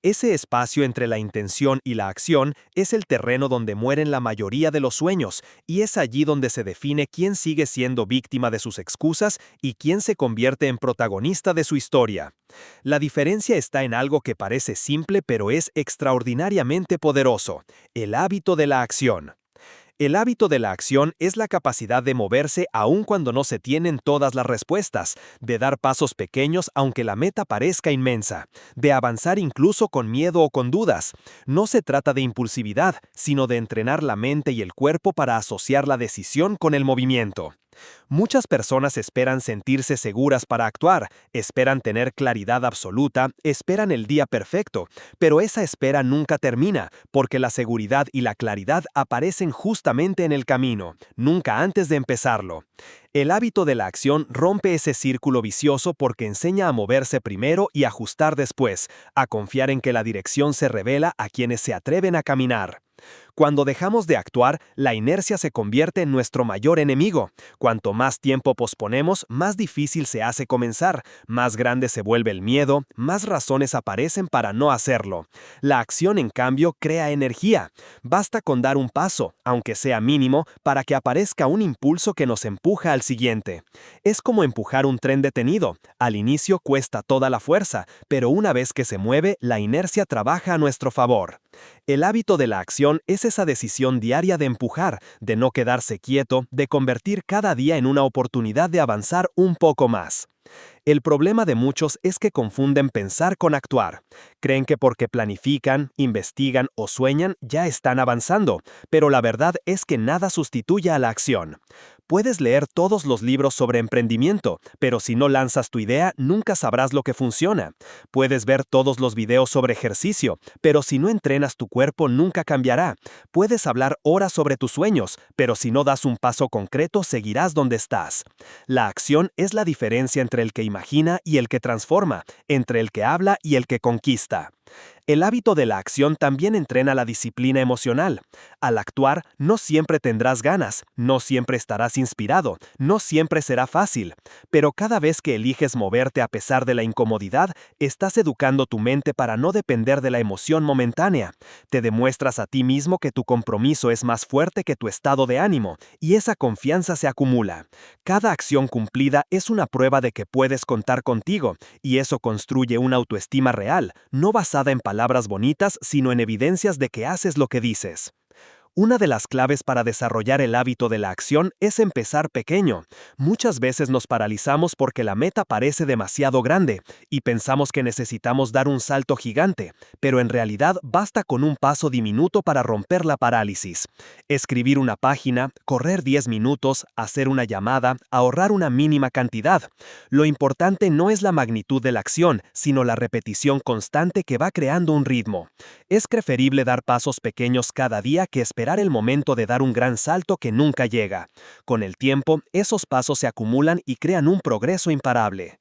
Ese espacio entre la intención y la acción es el terreno donde mueren la mayoría de los sueños, y es allí donde se define quién sigue siendo víctima de sus excusas y quién se convierte en protagonista de su historia. La diferencia está en algo que parece simple pero es extraordinariamente poderoso: el hábito de la acción. El hábito de la acción es la capacidad de moverse aun cuando no se tienen todas las respuestas, de dar pasos pequeños aunque la meta parezca inmensa, de avanzar incluso con miedo o con dudas. No se trata de impulsividad, sino de entrenar la mente y el cuerpo para asociar la decisión con el movimiento. Muchas personas esperan sentirse seguras para actuar, esperan tener claridad absoluta, esperan el día perfecto, pero esa espera nunca termina, porque la seguridad y la claridad aparecen justamente en el camino, nunca antes de empezarlo. El hábito de la acción rompe ese círculo vicioso porque enseña a moverse primero y ajustar después, a confiar en que la dirección se revela a quienes se atreven a caminar. Cuando dejamos de actuar, la inercia se convierte en nuestro mayor enemigo. Cuanto más tiempo posponemos, más difícil se hace comenzar, más grande se vuelve el miedo, más razones aparecen para no hacerlo. La acción, en cambio, crea energía. Basta con dar un paso, aunque sea mínimo, para que aparezca un impulso que nos empuja al siguiente. Es como empujar un tren detenido. Al inicio cuesta toda la fuerza, pero una vez que se mueve, la inercia trabaja a nuestro favor. El hábito de la acción es esa decisión diaria de empujar, de no quedarse quieto, de convertir cada día en una oportunidad de avanzar un poco más. El problema de muchos es que confunden pensar con actuar. Creen que porque planifican, investigan o sueñan ya están avanzando, pero la verdad es que nada sustituye a la acción. Puedes leer todos los libros sobre emprendimiento, pero si no lanzas tu idea, nunca sabrás lo que funciona. Puedes ver todos los videos sobre ejercicio, pero si no entrenas tu cuerpo, nunca cambiará. Puedes hablar horas sobre tus sueños, pero si no das un paso concreto, seguirás donde estás. La acción es la diferencia entre el que imagina y el que transforma, entre el que habla y el que conquista. El hábito de la acción también entrena la disciplina emocional. Al actuar, no siempre tendrás ganas, no siempre estarás inspirado, no siempre será fácil. Pero cada vez que eliges moverte a pesar de la incomodidad, estás educando tu mente para no depender de la emoción momentánea. Te demuestras a ti mismo que tu compromiso es más fuerte que tu estado de ánimo, y esa confianza se acumula. Cada acción cumplida es una prueba de que puedes contar contigo, y eso construye una autoestima real, no basada en palabras bonitas, sino en evidencias de que haces lo que dices. Una de las claves para desarrollar el hábito de la acción es empezar pequeño. Muchas veces nos paralizamos porque la meta parece demasiado grande y pensamos que necesitamos dar un salto gigante, pero en realidad basta con un paso diminuto para romper la parálisis. Escribir una página, correr 10 minutos, hacer una llamada, ahorrar una mínima cantidad. Lo importante no es la magnitud de la acción, sino la repetición constante que va creando un ritmo. Es preferible dar pasos pequeños cada día que esperar el momento de dar un gran salto que nunca llega. Con el tiempo, esos pasos se acumulan y crean un progreso imparable.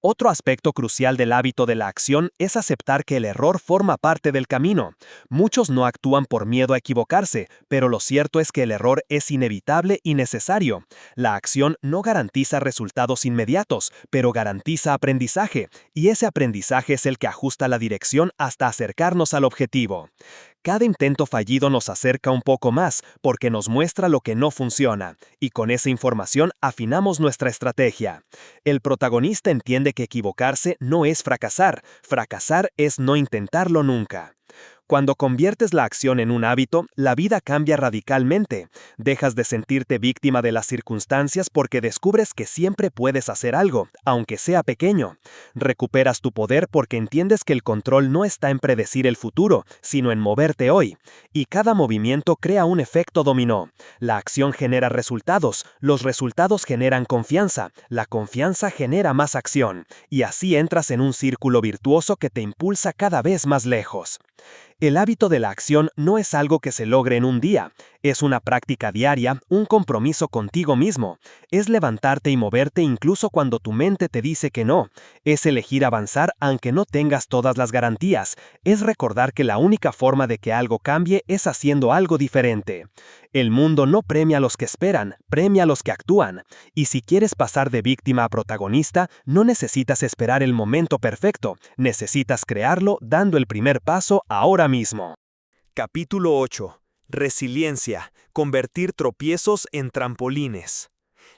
Otro aspecto crucial del hábito de la acción es aceptar que el error forma parte del camino. Muchos no actúan por miedo a equivocarse, pero lo cierto es que el error es inevitable y necesario. La acción no garantiza resultados inmediatos, pero garantiza aprendizaje, y ese aprendizaje es el que ajusta la dirección hasta acercarnos al objetivo. Cada intento fallido nos acerca un poco más porque nos muestra lo que no funciona, y con esa información afinamos nuestra estrategia. El protagonista entiende que equivocarse no es fracasar, fracasar es no intentarlo nunca. Cuando conviertes la acción en un hábito, la vida cambia radicalmente. Dejas de sentirte víctima de las circunstancias porque descubres que siempre puedes hacer algo, aunque sea pequeño. Recuperas tu poder porque entiendes que el control no está en predecir el futuro, sino en moverte hoy. Y cada movimiento crea un efecto dominó. La acción genera resultados, los resultados generan confianza, la confianza genera más acción, y así entras en un círculo virtuoso que te impulsa cada vez más lejos. El hábito de la acción no es algo que se logre en un día, Es una práctica diaria, un compromiso contigo mismo. Es levantarte y moverte incluso cuando tu mente te dice que no. Es elegir avanzar aunque no tengas todas las garantías. Es recordar que la única forma de que algo cambie es haciendo algo diferente. El mundo no premia a los que esperan, premia a los que actúan. Y si quieres pasar de víctima a protagonista, no necesitas esperar el momento perfecto, necesitas crearlo dando el primer paso ahora mismo. Capítulo 8. Resiliencia. Convertir tropiezos en trampolines.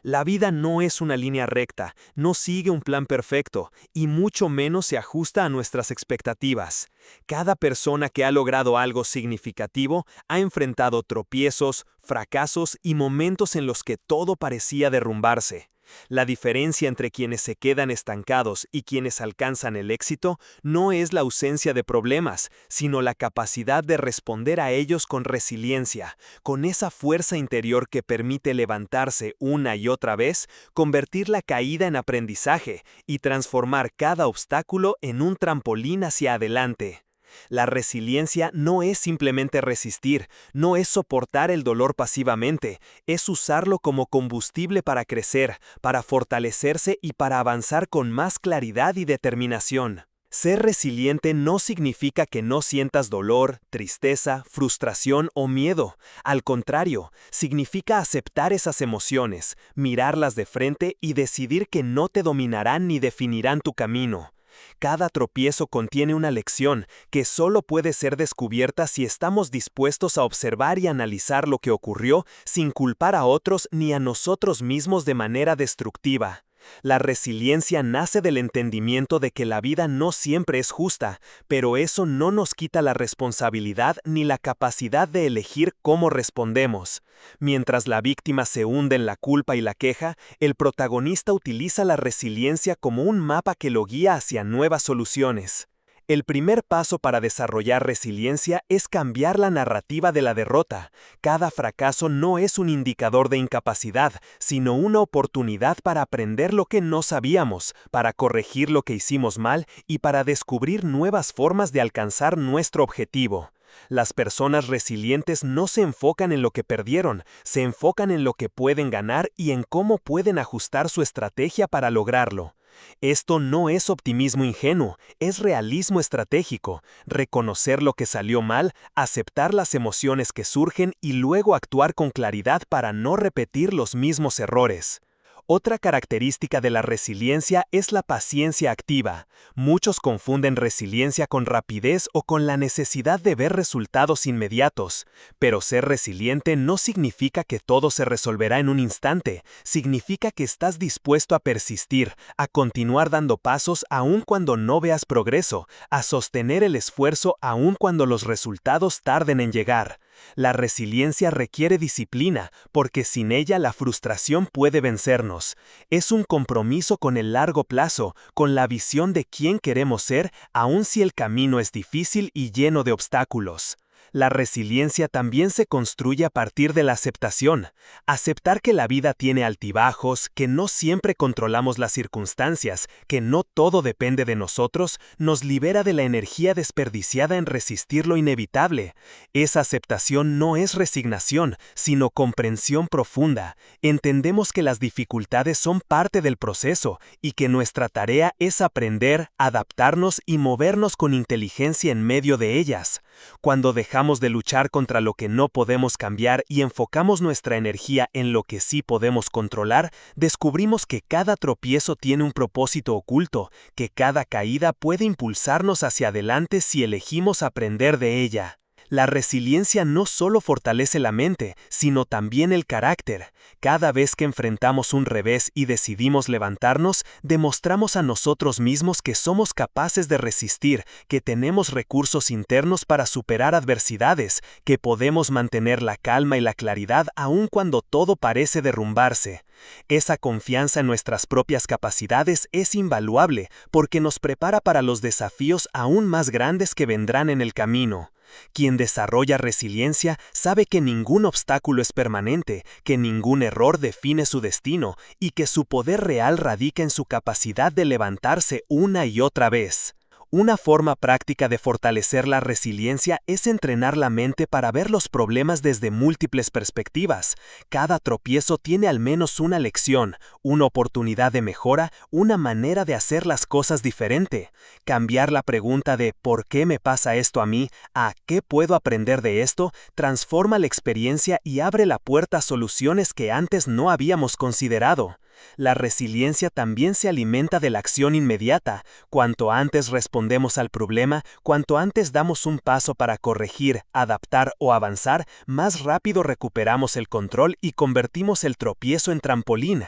La vida no es una línea recta, no sigue un plan perfecto, y mucho menos se ajusta a nuestras expectativas. Cada persona que ha logrado algo significativo ha enfrentado tropiezos, fracasos y momentos en los que todo parecía derrumbarse. La diferencia entre quienes se quedan estancados y quienes alcanzan el éxito no es la ausencia de problemas, sino la capacidad de responder a ellos con resiliencia, con esa fuerza interior que permite levantarse una y otra vez, convertir la caída en aprendizaje y transformar cada obstáculo en un trampolín hacia adelante. La resiliencia no es simplemente resistir, no es soportar el dolor pasivamente, es usarlo como combustible para crecer, para fortalecerse y para avanzar con más claridad y determinación. Ser resiliente no significa que no sientas dolor, tristeza, frustración o miedo. Al contrario, significa aceptar esas emociones, mirarlas de frente y decidir que no te dominarán ni definirán tu camino. Cada tropiezo contiene una lección que solo puede ser descubierta si estamos dispuestos a observar y analizar lo que ocurrió sin culpar a otros ni a nosotros mismos de manera destructiva. La resiliencia nace del entendimiento de que la vida no siempre es justa, pero eso no nos quita la responsabilidad ni la capacidad de elegir cómo respondemos. Mientras la víctima se hunde en la culpa y la queja, el protagonista utiliza la resiliencia como un mapa que lo guía hacia nuevas soluciones. El primer paso para desarrollar resiliencia es cambiar la narrativa de la derrota. Cada fracaso no es un indicador de incapacidad, sino una oportunidad para aprender lo que no sabíamos, para corregir lo que hicimos mal y para descubrir nuevas formas de alcanzar nuestro objetivo. Las personas resilientes no se enfocan en lo que perdieron, se enfocan en lo que pueden ganar y en cómo pueden ajustar su estrategia para lograrlo. Esto no es optimismo ingenuo, es realismo estratégico, reconocer lo que salió mal, aceptar las emociones que surgen y luego actuar con claridad para no repetir los mismos errores. Otra característica de la resiliencia es la paciencia activa. Muchos confunden resiliencia con rapidez o con la necesidad de ver resultados inmediatos. Pero ser resiliente no significa que todo se resolverá en un instante. Significa que estás dispuesto a persistir, a continuar dando pasos aun cuando no veas progreso, a sostener el esfuerzo aun cuando los resultados tarden en llegar. La resiliencia requiere disciplina, porque sin ella la frustración puede vencernos. Es un compromiso con el largo plazo, con la visión de quién queremos ser, aun si el camino es difícil y lleno de obstáculos. La resiliencia también se construye a partir de la aceptación. Aceptar que la vida tiene altibajos, que no siempre controlamos las circunstancias, que no todo depende de nosotros, nos libera de la energía desperdiciada en resistir lo inevitable. Esa aceptación no es resignación, sino comprensión profunda. Entendemos que las dificultades son parte del proceso y que nuestra tarea es aprender, adaptarnos y movernos con inteligencia en medio de ellas. Cuando dejamos de luchar contra lo que no podemos cambiar y enfocamos nuestra energía en lo que sí podemos controlar, descubrimos que cada tropiezo tiene un propósito oculto, que cada caída puede impulsarnos hacia adelante si elegimos aprender de ella. La resiliencia no solo fortalece la mente, sino también el carácter. Cada vez que enfrentamos un revés y decidimos levantarnos, demostramos a nosotros mismos que somos capaces de resistir, que tenemos recursos internos para superar adversidades, que podemos mantener la calma y la claridad aun cuando todo parece derrumbarse. Esa confianza en nuestras propias capacidades es invaluable porque nos prepara para los desafíos aún más grandes que vendrán en el camino. Quien desarrolla resiliencia sabe que ningún obstáculo es permanente, que ningún error define su destino y que su poder real radica en su capacidad de levantarse una y otra vez. Una forma práctica de fortalecer la resiliencia es entrenar la mente para ver los problemas desde múltiples perspectivas. Cada tropiezo tiene al menos una lección, una oportunidad de mejora, una manera de hacer las cosas diferente. Cambiar la pregunta de ¿por qué me pasa esto a mí? A ¿qué puedo aprender de esto? Transforma la experiencia y abre la puerta a soluciones que antes no habíamos considerado. La resiliencia también se alimenta de la acción inmediata. Cuanto antes respondemos al problema, cuanto antes damos un paso para corregir, adaptar o avanzar, más rápido recuperamos el control y convertimos el tropiezo en trampolín.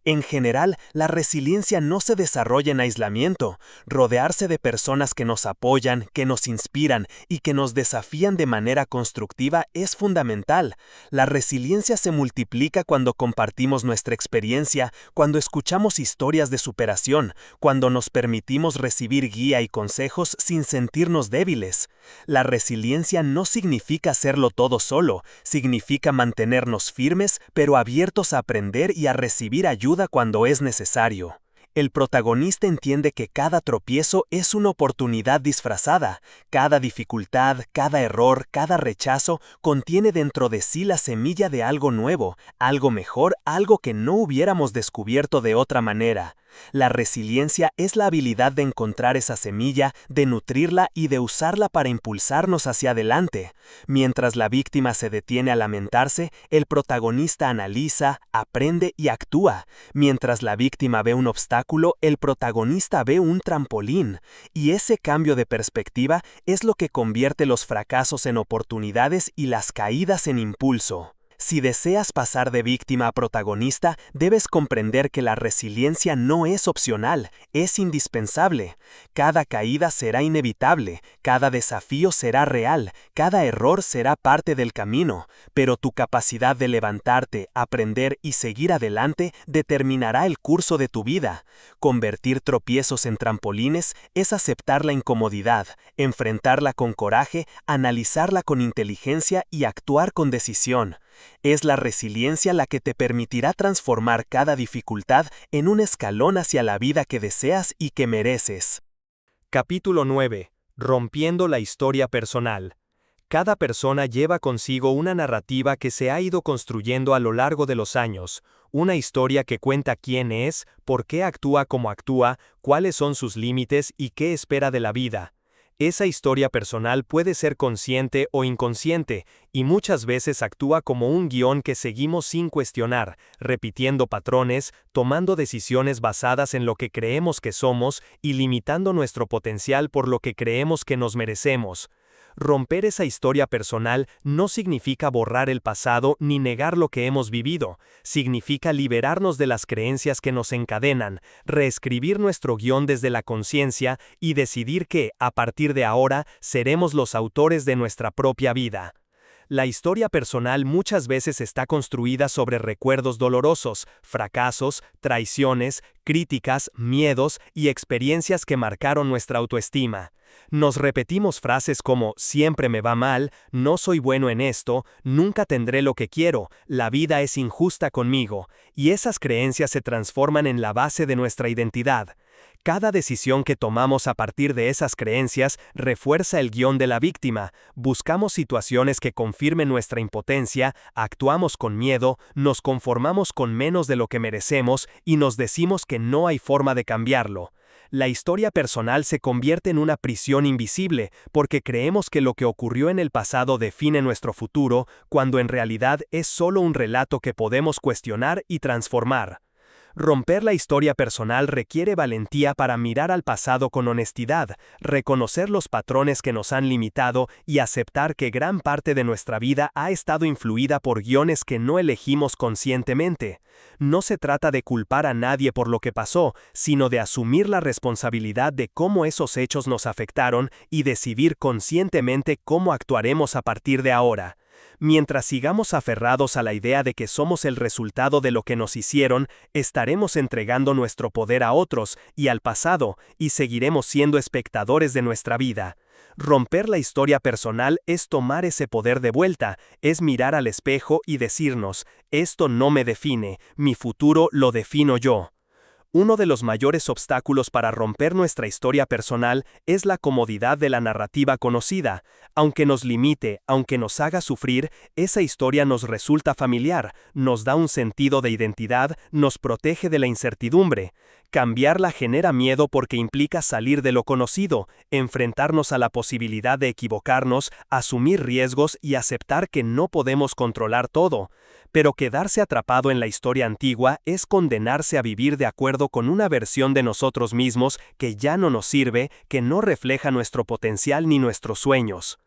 En general, la resiliencia no se desarrolla en aislamiento. Rodearse de personas que nos apoyan, que nos inspiran y que nos desafían de manera constructiva es fundamental. La resiliencia se multiplica cuando compartimos nuestra experiencia, cuando escuchamos historias de superación, cuando nos permitimos recibir guía y consejos sin sentirnos débiles. La resiliencia no significa hacerlo todo solo, significa mantenernos firmes, pero abiertos a aprender y a recibir ayuda cuando es necesario. El protagonista entiende que cada tropiezo es una oportunidad disfrazada. Cada dificultad, cada error, cada rechazo contiene dentro de sí la semilla de algo nuevo, algo mejor, algo que no hubiéramos descubierto de otra manera. La resiliencia es la habilidad de encontrar esa semilla, de nutrirla y de usarla para impulsarnos hacia adelante. Mientras la víctima se detiene a lamentarse, el protagonista analiza, aprende y actúa. Mientras la víctima ve un obstáculo, el protagonista ve un trampolín. Y ese cambio de perspectiva es lo que convierte los fracasos en oportunidades y las caídas en impulso. Si deseas pasar de víctima a protagonista, debes comprender que la resiliencia no es opcional, es indispensable. Cada caída será inevitable, cada desafío será real, cada error será parte del camino, pero tu capacidad de levantarte, aprender y seguir adelante determinará el curso de tu vida. Convertir tropiezos en trampolines es aceptar la incomodidad, enfrentarla con coraje, analizarla con inteligencia y actuar con decisión. Es la resiliencia la que te permitirá transformar cada dificultad en un escalón hacia la vida que deseas y que mereces. Capítulo 9. Rompiendo la historia personal. Cada persona lleva consigo una narrativa que se ha ido construyendo a lo largo de los años, una historia que cuenta quién es, por qué actúa como actúa, cuáles son sus límites y qué espera de la vida. Esa historia personal puede ser consciente o inconsciente, y muchas veces actúa como un guión que seguimos sin cuestionar, repitiendo patrones, tomando decisiones basadas en lo que creemos que somos y limitando nuestro potencial por lo que creemos que nos merecemos. Romper esa historia personal no significa borrar el pasado ni negar lo que hemos vivido, significa liberarnos de las creencias que nos encadenan, reescribir nuestro guión desde la conciencia y decidir que, a partir de ahora, seremos los autores de nuestra propia vida. La historia personal muchas veces está construida sobre recuerdos dolorosos, fracasos, traiciones, críticas, miedos y experiencias que marcaron nuestra autoestima. Nos repetimos frases como siempre me va mal, no soy bueno en esto, nunca tendré lo que quiero, la vida es injusta conmigo, y esas creencias se transforman en la base de nuestra identidad. Cada decisión que tomamos a partir de esas creencias refuerza el guión de la víctima, buscamos situaciones que confirmen nuestra impotencia, actuamos con miedo, nos conformamos con menos de lo que merecemos y nos decimos que no hay forma de cambiarlo. La historia personal se convierte en una prisión invisible porque creemos que lo que ocurrió en el pasado define nuestro futuro, cuando en realidad es solo un relato que podemos cuestionar y transformar. Romper la historia personal requiere valentía para mirar al pasado con honestidad, reconocer los patrones que nos han limitado y aceptar que gran parte de nuestra vida ha estado influida por guiones que no elegimos conscientemente. No se trata de culpar a nadie por lo que pasó, sino de asumir la responsabilidad de cómo esos hechos nos afectaron y decidir conscientemente cómo actuaremos a partir de ahora. Mientras sigamos aferrados a la idea de que somos el resultado de lo que nos hicieron, estaremos entregando nuestro poder a otros y al pasado, y seguiremos siendo espectadores de nuestra vida. Romper la historia personal es tomar ese poder de vuelta, es mirar al espejo y decirnos, esto no me define, mi futuro lo defino yo. Uno de los mayores obstáculos para romper nuestra historia personal es la comodidad de la narrativa conocida. Aunque nos limite, aunque nos haga sufrir, esa historia nos resulta familiar, nos da un sentido de identidad, nos protege de la incertidumbre. Cambiarla genera miedo porque implica salir de lo conocido, enfrentarnos a la posibilidad de equivocarnos, asumir riesgos y aceptar que no podemos controlar todo. Pero quedarse atrapado en la historia antigua es condenarse a vivir de acuerdo con una versión de nosotros mismos que ya no nos sirve, que no refleja nuestro potencial ni nuestros sueños.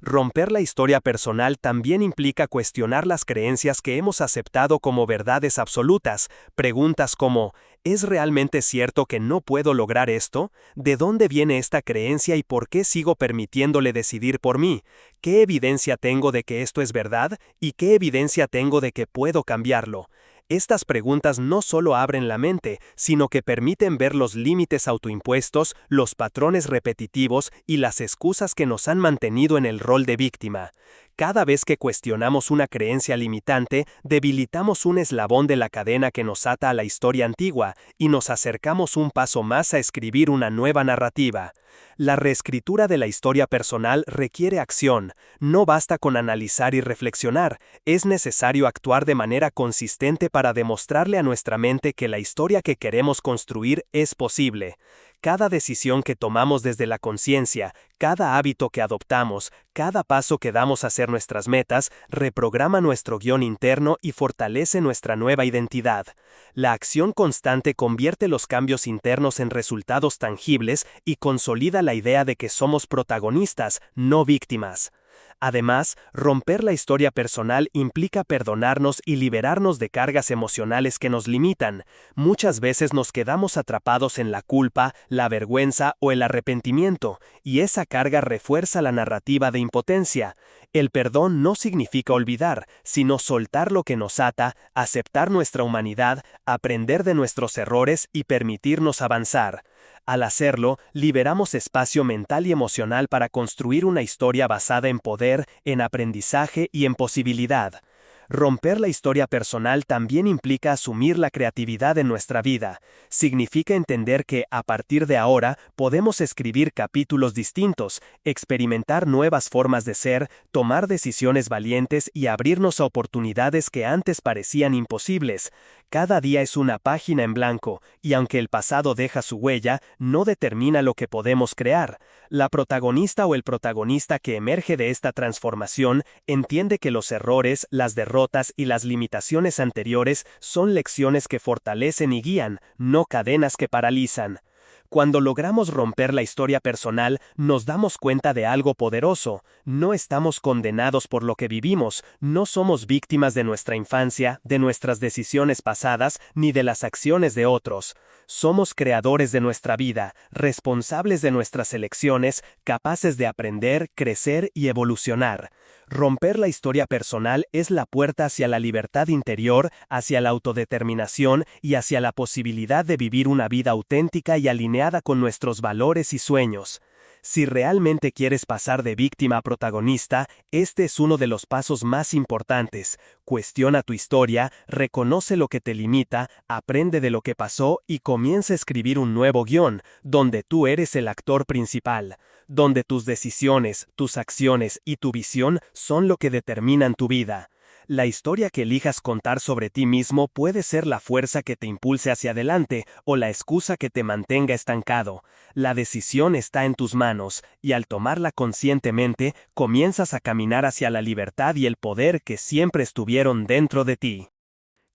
Romper la historia personal también implica cuestionar las creencias que hemos aceptado como verdades absolutas. Preguntas como, ¿es realmente cierto que no puedo lograr esto? ¿De dónde viene esta creencia y por qué sigo permitiéndole decidir por mí? ¿Qué evidencia tengo de que esto es verdad? ¿Y qué evidencia tengo de que puedo cambiarlo? Estas preguntas no solo abren la mente, sino que permiten ver los límites autoimpuestos, los patrones repetitivos y las excusas que nos han mantenido en el rol de víctima. Cada vez que cuestionamos una creencia limitante, debilitamos un eslabón de la cadena que nos ata a la historia antigua y nos acercamos un paso más a escribir una nueva narrativa. La reescritura de la historia personal requiere acción. No basta con analizar y reflexionar, es necesario actuar de manera consistente para demostrarle a nuestra mente que la historia que queremos construir es posible. Cada decisión que tomamos desde la conciencia, cada hábito que adoptamos, cada paso que damos hacia nuestras metas, reprograma nuestro guión interno y fortalece nuestra nueva identidad. La acción constante convierte los cambios internos en resultados tangibles y consolida la idea de que somos protagonistas, no víctimas. Además, romper la historia personal implica perdonarnos y liberarnos de cargas emocionales que nos limitan. Muchas veces nos quedamos atrapados en la culpa, la vergüenza o el arrepentimiento, y esa carga refuerza la narrativa de impotencia. El perdón no significa olvidar, sino soltar lo que nos ata, aceptar nuestra humanidad, aprender de nuestros errores y permitirnos avanzar. Al hacerlo, liberamos espacio mental y emocional para construir una historia basada en poder, en aprendizaje y en posibilidad. Romper la historia personal también implica asumir la creatividad en nuestra vida. Significa entender que, a partir de ahora, podemos escribir capítulos distintos, experimentar nuevas formas de ser, tomar decisiones valientes y abrirnos a oportunidades que antes parecían imposibles. Cada día es una página en blanco, y aunque el pasado deja su huella, no determina lo que podemos crear. La protagonista o el protagonista que emerge de esta transformación entiende que los errores, las derrotas y las limitaciones anteriores son lecciones que fortalecen y guían, no cadenas que paralizan. Cuando logramos romper la historia personal, nos damos cuenta de algo poderoso. No estamos condenados por lo que vivimos, no somos víctimas de nuestra infancia, de nuestras decisiones pasadas, ni de las acciones de otros. Somos creadores de nuestra vida, responsables de nuestras elecciones, capaces de aprender, crecer y evolucionar. Romper la historia personal es la puerta hacia la libertad interior, hacia la autodeterminación y hacia la posibilidad de vivir una vida auténtica y alineada con nuestros valores y sueños. Si realmente quieres pasar de víctima a protagonista, este es uno de los pasos más importantes. Cuestiona tu historia, reconoce lo que te limita, aprende de lo que pasó y comienza a escribir un nuevo guión, donde tú eres el actor principal, donde tus decisiones, tus acciones y tu visión son lo que determinan tu vida. La historia que elijas contar sobre ti mismo puede ser la fuerza que te impulse hacia adelante o la excusa que te mantenga estancado. La decisión está en tus manos, y al tomarla conscientemente, comienzas a caminar hacia la libertad y el poder que siempre estuvieron dentro de ti.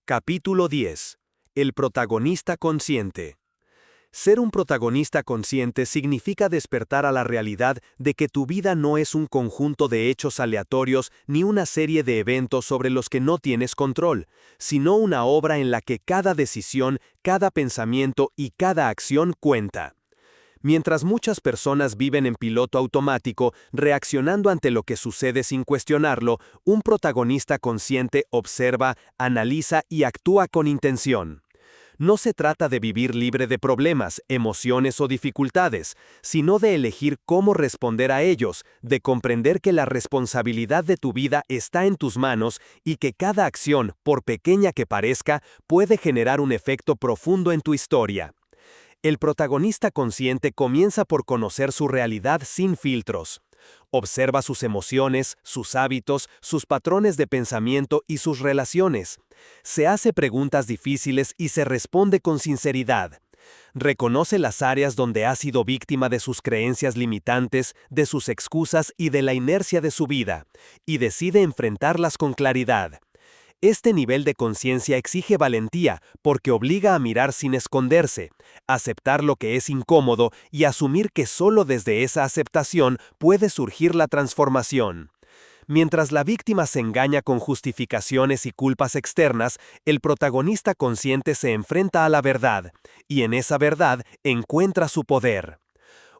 Capítulo 10. El protagonista consciente. Ser un protagonista consciente significa despertar a la realidad de que tu vida no es un conjunto de hechos aleatorios ni una serie de eventos sobre los que no tienes control, sino una obra en la que cada decisión, cada pensamiento y cada acción cuenta. Mientras muchas personas viven en piloto automático, reaccionando ante lo que sucede sin cuestionarlo, un protagonista consciente observa, analiza y actúa con intención. No se trata de vivir libre de problemas, emociones o dificultades, sino de elegir cómo responder a ellos, de comprender que la responsabilidad de tu vida está en tus manos y que cada acción, por pequeña que parezca, puede generar un efecto profundo en tu historia. El protagonista consciente comienza por conocer su realidad sin filtros. Observa sus emociones, sus hábitos, sus patrones de pensamiento y sus relaciones. Se hace preguntas difíciles y se responde con sinceridad. Reconoce las áreas donde ha sido víctima de sus creencias limitantes, de sus excusas y de la inercia de su vida, y decide enfrentarlas con claridad. Este nivel de conciencia exige valentía porque obliga a mirar sin esconderse, aceptar lo que es incómodo y asumir que solo desde esa aceptación puede surgir la transformación. Mientras la víctima se engaña con justificaciones y culpas externas, el protagonista consciente se enfrenta a la verdad, y en esa verdad encuentra su poder.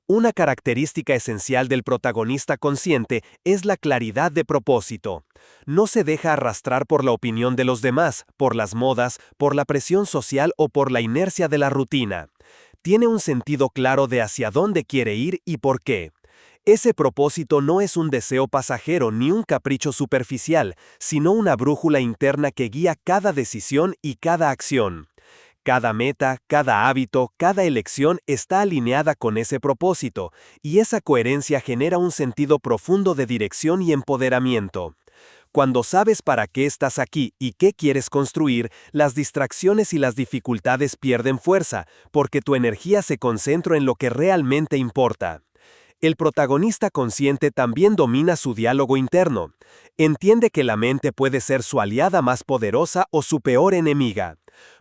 Una característica esencial del protagonista consciente es la claridad de propósito. No se deja arrastrar por la opinión de los demás, por las modas, por la presión social o por la inercia de la rutina. Tiene un sentido claro de hacia dónde quiere ir y por qué. Ese propósito no es un deseo pasajero ni un capricho superficial, sino una brújula interna que guía cada decisión y cada acción. Cada meta, cada hábito, cada elección está alineada con ese propósito, y esa coherencia genera un sentido profundo de dirección y empoderamiento. Cuando sabes para qué estás aquí y qué quieres construir, las distracciones y las dificultades pierden fuerza, porque tu energía se concentra en lo que realmente importa. El protagonista consciente también domina su diálogo interno. Entiende que la mente puede ser su aliada más poderosa o su peor enemiga.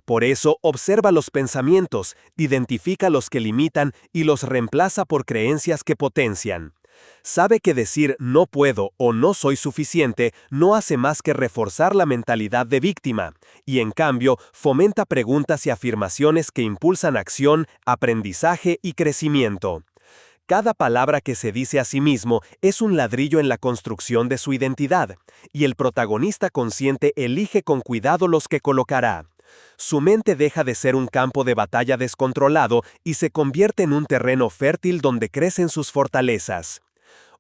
Por eso, observa los pensamientos, identifica los que limitan y los reemplaza por creencias que potencian. Sabe que decir no puedo o no soy suficiente no hace más que reforzar la mentalidad de víctima, y en cambio fomenta preguntas y afirmaciones que impulsan acción, aprendizaje y crecimiento. Cada palabra que se dice a sí mismo es un ladrillo en la construcción de su identidad, y el protagonista consciente elige con cuidado los que colocará. Su mente deja de ser un campo de batalla descontrolado y se convierte en un terreno fértil donde crecen sus fortalezas.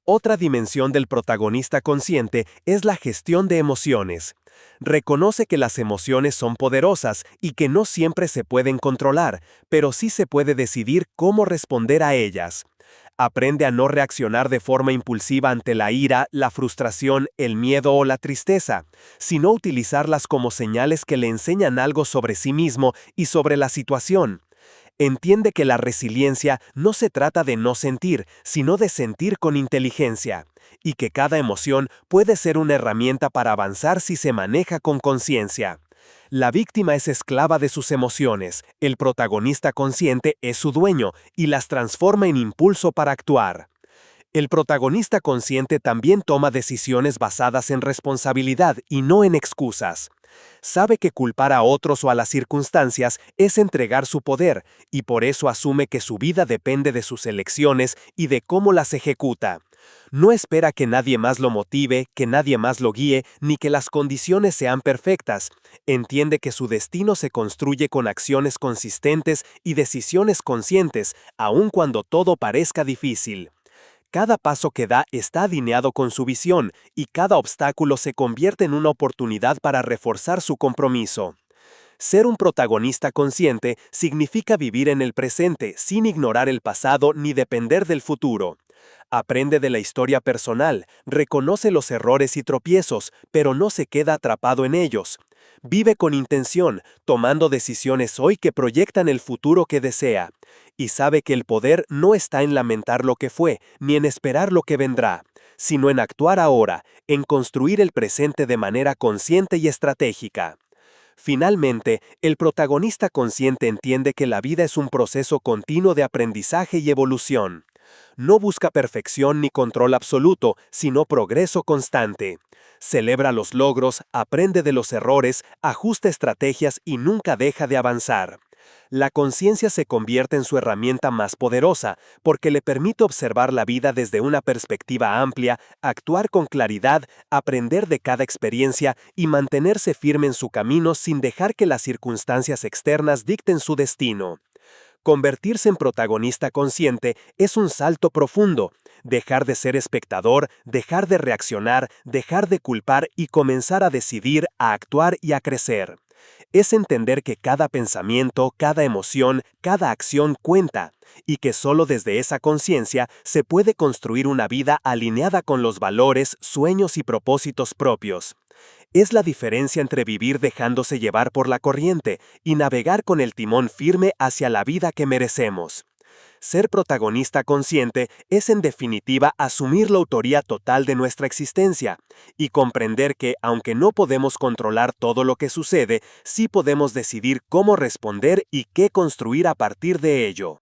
Otra dimensión del protagonista consciente es la gestión de emociones. Reconoce que las emociones son poderosas y que no siempre se pueden controlar, pero sí se puede decidir cómo responder a ellas. Aprende a no reaccionar de forma impulsiva ante la ira, la frustración, el miedo o la tristeza, sino utilizarlas como señales que le enseñan algo sobre sí mismo y sobre la situación. Entiende que la resiliencia no se trata de no sentir, sino de sentir con inteligencia, y que cada emoción puede ser una herramienta para avanzar si se maneja con conciencia. La víctima es esclava de sus emociones, el protagonista consciente es su dueño y las transforma en impulso para actuar. El protagonista consciente también toma decisiones basadas en responsabilidad y no en excusas. Sabe que culpar a otros o a las circunstancias es entregar su poder, y por eso asume que su vida depende de sus elecciones y de cómo las ejecuta. No espera que nadie más lo motive, que nadie más lo guíe, ni que las condiciones sean perfectas. Entiende que su destino se construye con acciones consistentes y decisiones conscientes, aun cuando todo parezca difícil. Cada paso que da está alineado con su visión, y cada obstáculo se convierte en una oportunidad para reforzar su compromiso. Ser un protagonista consciente significa vivir en el presente sin ignorar el pasado ni depender del futuro. Aprende de la historia personal, reconoce los errores y tropiezos, pero no se queda atrapado en ellos. Vive con intención, tomando decisiones hoy que proyectan el futuro que desea. Y sabe que el poder no está en lamentar lo que fue, ni en esperar lo que vendrá, sino en actuar ahora, en construir el presente de manera consciente y estratégica. Finalmente, el protagonista consciente entiende que la vida es un proceso continuo de aprendizaje y evolución. No busca perfección ni control absoluto, sino progreso constante. Celebra los logros, aprende de los errores, ajusta estrategias y nunca deja de avanzar. La conciencia se convierte en su herramienta más poderosa porque le permite observar la vida desde una perspectiva amplia, actuar con claridad, aprender de cada experiencia y mantenerse firme en su camino sin dejar que las circunstancias externas dicten su destino. Convertirse en protagonista consciente es un salto profundo, dejar de ser espectador, dejar de reaccionar, dejar de culpar y comenzar a decidir, a actuar y a crecer. Es entender que cada pensamiento, cada emoción, cada acción cuenta, y que solo desde esa conciencia se puede construir una vida alineada con los valores, sueños y propósitos propios. Es la diferencia entre vivir dejándose llevar por la corriente y navegar con el timón firme hacia la vida que merecemos. Ser protagonista consciente es en definitiva asumir la autoría total de nuestra existencia y comprender que, aunque no podemos controlar todo lo que sucede, sí podemos decidir cómo responder y qué construir a partir de ello.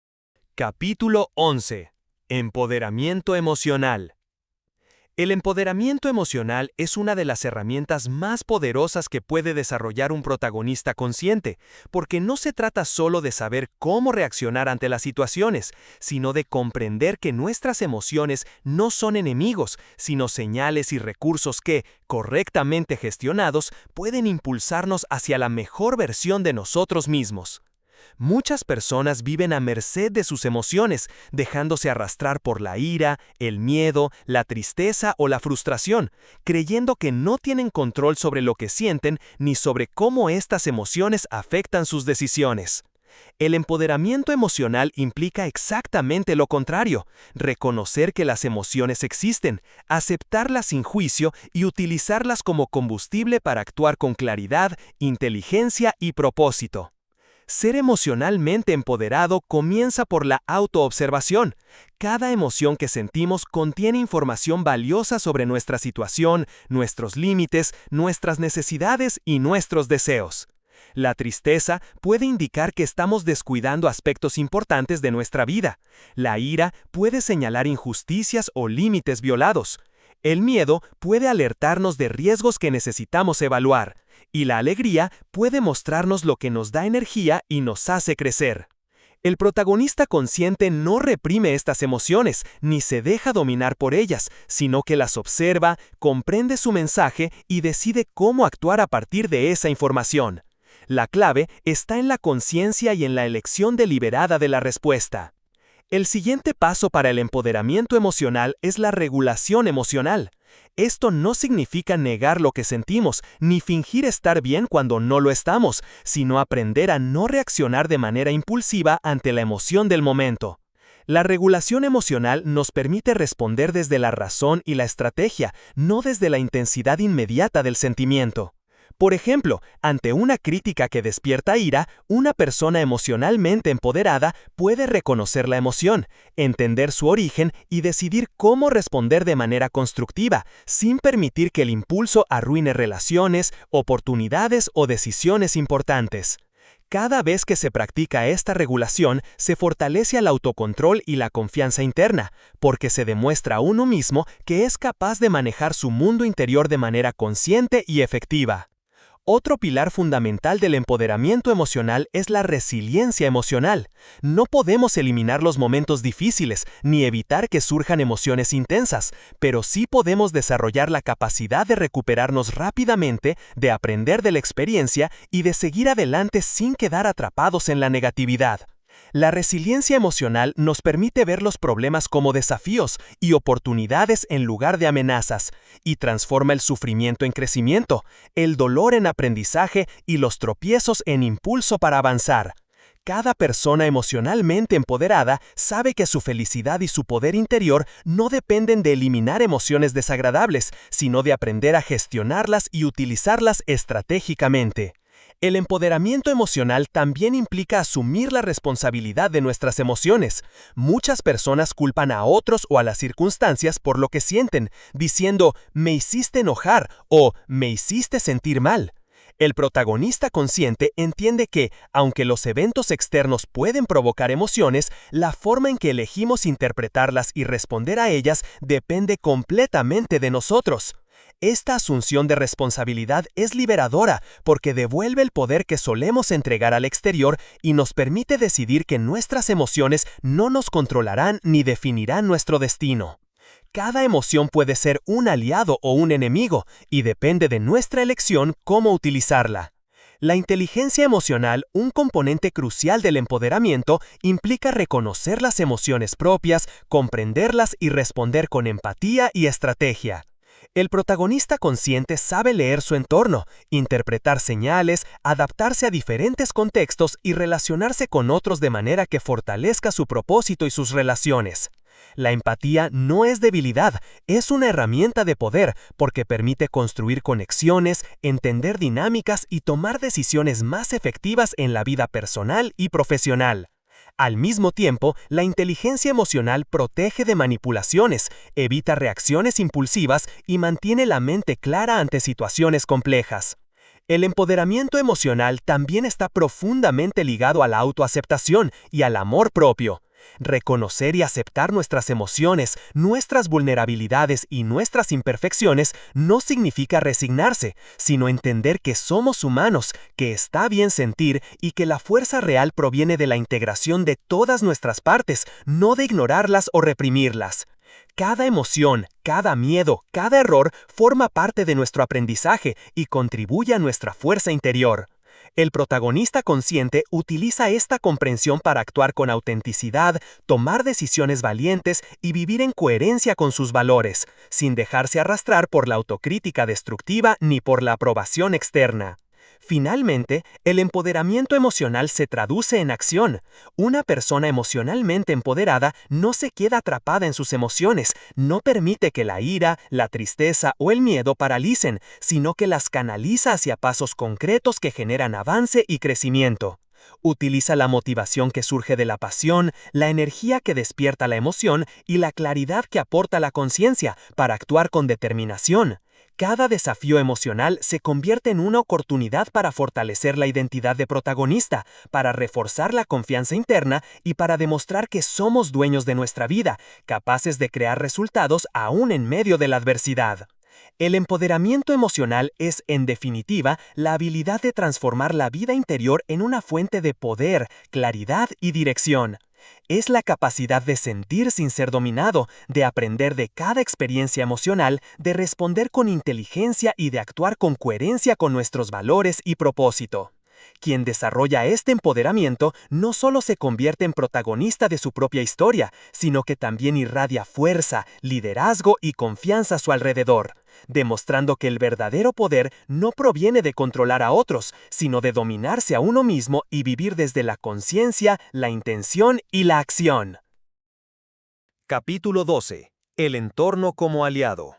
Capítulo 11. Empoderamiento emocional. El empoderamiento emocional es una de las herramientas más poderosas que puede desarrollar un protagonista consciente, porque no se trata solo de saber cómo reaccionar ante las situaciones, sino de comprender que nuestras emociones no son enemigos, sino señales y recursos que, correctamente gestionados, pueden impulsarnos hacia la mejor versión de nosotros mismos. Muchas personas viven a merced de sus emociones, dejándose arrastrar por la ira, el miedo, la tristeza o la frustración, creyendo que no tienen control sobre lo que sienten ni sobre cómo estas emociones afectan sus decisiones. El empoderamiento emocional implica exactamente lo contrario: reconocer que las emociones existen, aceptarlas sin juicio y utilizarlas como combustible para actuar con claridad, inteligencia y propósito. Ser emocionalmente empoderado comienza por la autoobservación. Cada emoción que sentimos contiene información valiosa sobre nuestra situación, nuestros límites, nuestras necesidades y nuestros deseos. La tristeza puede indicar que estamos descuidando aspectos importantes de nuestra vida. La ira puede señalar injusticias o límites violados. El miedo puede alertarnos de riesgos que necesitamos evaluar. Y la alegría puede mostrarnos lo que nos da energía y nos hace crecer. El protagonista consciente no reprime estas emociones, ni se deja dominar por ellas, sino que las observa, comprende su mensaje y decide cómo actuar a partir de esa información. La clave está en la conciencia y en la elección deliberada de la respuesta. El siguiente paso para el empoderamiento emocional es la regulación emocional. Esto no significa negar lo que sentimos, ni fingir estar bien cuando no lo estamos, sino aprender a no reaccionar de manera impulsiva ante la emoción del momento. La regulación emocional nos permite responder desde la razón y la estrategia, no desde la intensidad inmediata del sentimiento. Por ejemplo, ante una crítica que despierta ira, una persona emocionalmente empoderada puede reconocer la emoción, entender su origen y decidir cómo responder de manera constructiva, sin permitir que el impulso arruine relaciones, oportunidades o decisiones importantes. Cada vez que se practica esta regulación, se fortalece el autocontrol y la confianza interna, porque se demuestra a uno mismo que es capaz de manejar su mundo interior de manera consciente y efectiva. Otro pilar fundamental del empoderamiento emocional es la resiliencia emocional. No podemos eliminar los momentos difíciles ni evitar que surjan emociones intensas, pero sí podemos desarrollar la capacidad de recuperarnos rápidamente, de aprender de la experiencia y de seguir adelante sin quedar atrapados en la negatividad. La resiliencia emocional nos permite ver los problemas como desafíos y oportunidades en lugar de amenazas, y transforma el sufrimiento en crecimiento, el dolor en aprendizaje y los tropiezos en impulso para avanzar. Cada persona emocionalmente empoderada sabe que su felicidad y su poder interior no dependen de eliminar emociones desagradables, sino de aprender a gestionarlas y utilizarlas estratégicamente. El empoderamiento emocional también implica asumir la responsabilidad de nuestras emociones. Muchas personas culpan a otros o a las circunstancias por lo que sienten, diciendo «me hiciste enojar» o «me hiciste sentir mal». El protagonista consciente entiende que, aunque los eventos externos pueden provocar emociones, la forma en que elegimos interpretarlas y responder a ellas depende completamente de nosotros. Esta asunción de responsabilidad es liberadora porque devuelve el poder que solemos entregar al exterior y nos permite decidir que nuestras emociones no nos controlarán ni definirán nuestro destino. Cada emoción puede ser un aliado o un enemigo, y depende de nuestra elección cómo utilizarla. La inteligencia emocional, un componente crucial del empoderamiento, implica reconocer las emociones propias, comprenderlas y responder con empatía y estrategia. El protagonista consciente sabe leer su entorno, interpretar señales, adaptarse a diferentes contextos y relacionarse con otros de manera que fortalezca su propósito y sus relaciones. La empatía no es debilidad, es una herramienta de poder porque permite construir conexiones, entender dinámicas y tomar decisiones más efectivas en la vida personal y profesional. Al mismo tiempo, la inteligencia emocional protege de manipulaciones, evita reacciones impulsivas y mantiene la mente clara ante situaciones complejas. El empoderamiento emocional también está profundamente ligado a la autoaceptación y al amor propio. Reconocer y aceptar nuestras emociones, nuestras vulnerabilidades y nuestras imperfecciones no significa resignarse, sino entender que somos humanos, que está bien sentir y que la fuerza real proviene de la integración de todas nuestras partes, no de ignorarlas o reprimirlas. Cada emoción, cada miedo, cada error forma parte de nuestro aprendizaje y contribuye a nuestra fuerza interior. El protagonista consciente utiliza esta comprensión para actuar con autenticidad, tomar decisiones valientes y vivir en coherencia con sus valores, sin dejarse arrastrar por la autocrítica destructiva ni por la aprobación externa. Finalmente, el empoderamiento emocional se traduce en acción. Una persona emocionalmente empoderada no se queda atrapada en sus emociones, no permite que la ira, la tristeza o el miedo paralicen, sino que las canaliza hacia pasos concretos que generan avance y crecimiento. Utiliza la motivación que surge de la pasión, la energía que despierta la emoción y la claridad que aporta la conciencia para actuar con determinación. Cada desafío emocional se convierte en una oportunidad para fortalecer la identidad de protagonista, para reforzar la confianza interna y para demostrar que somos dueños de nuestra vida, capaces de crear resultados aún en medio de la adversidad. El empoderamiento emocional es, en definitiva, la habilidad de transformar la vida interior en una fuente de poder, claridad y dirección. Es la capacidad de sentir sin ser dominado, de aprender de cada experiencia emocional, de responder con inteligencia y de actuar con coherencia con nuestros valores y propósito. Quien desarrolla este empoderamiento no solo se convierte en protagonista de su propia historia, sino que también irradia fuerza, liderazgo y confianza a su alrededor, demostrando que el verdadero poder no proviene de controlar a otros, sino de dominarse a uno mismo y vivir desde la conciencia, la intención y la acción. Capítulo 12. El entorno como aliado.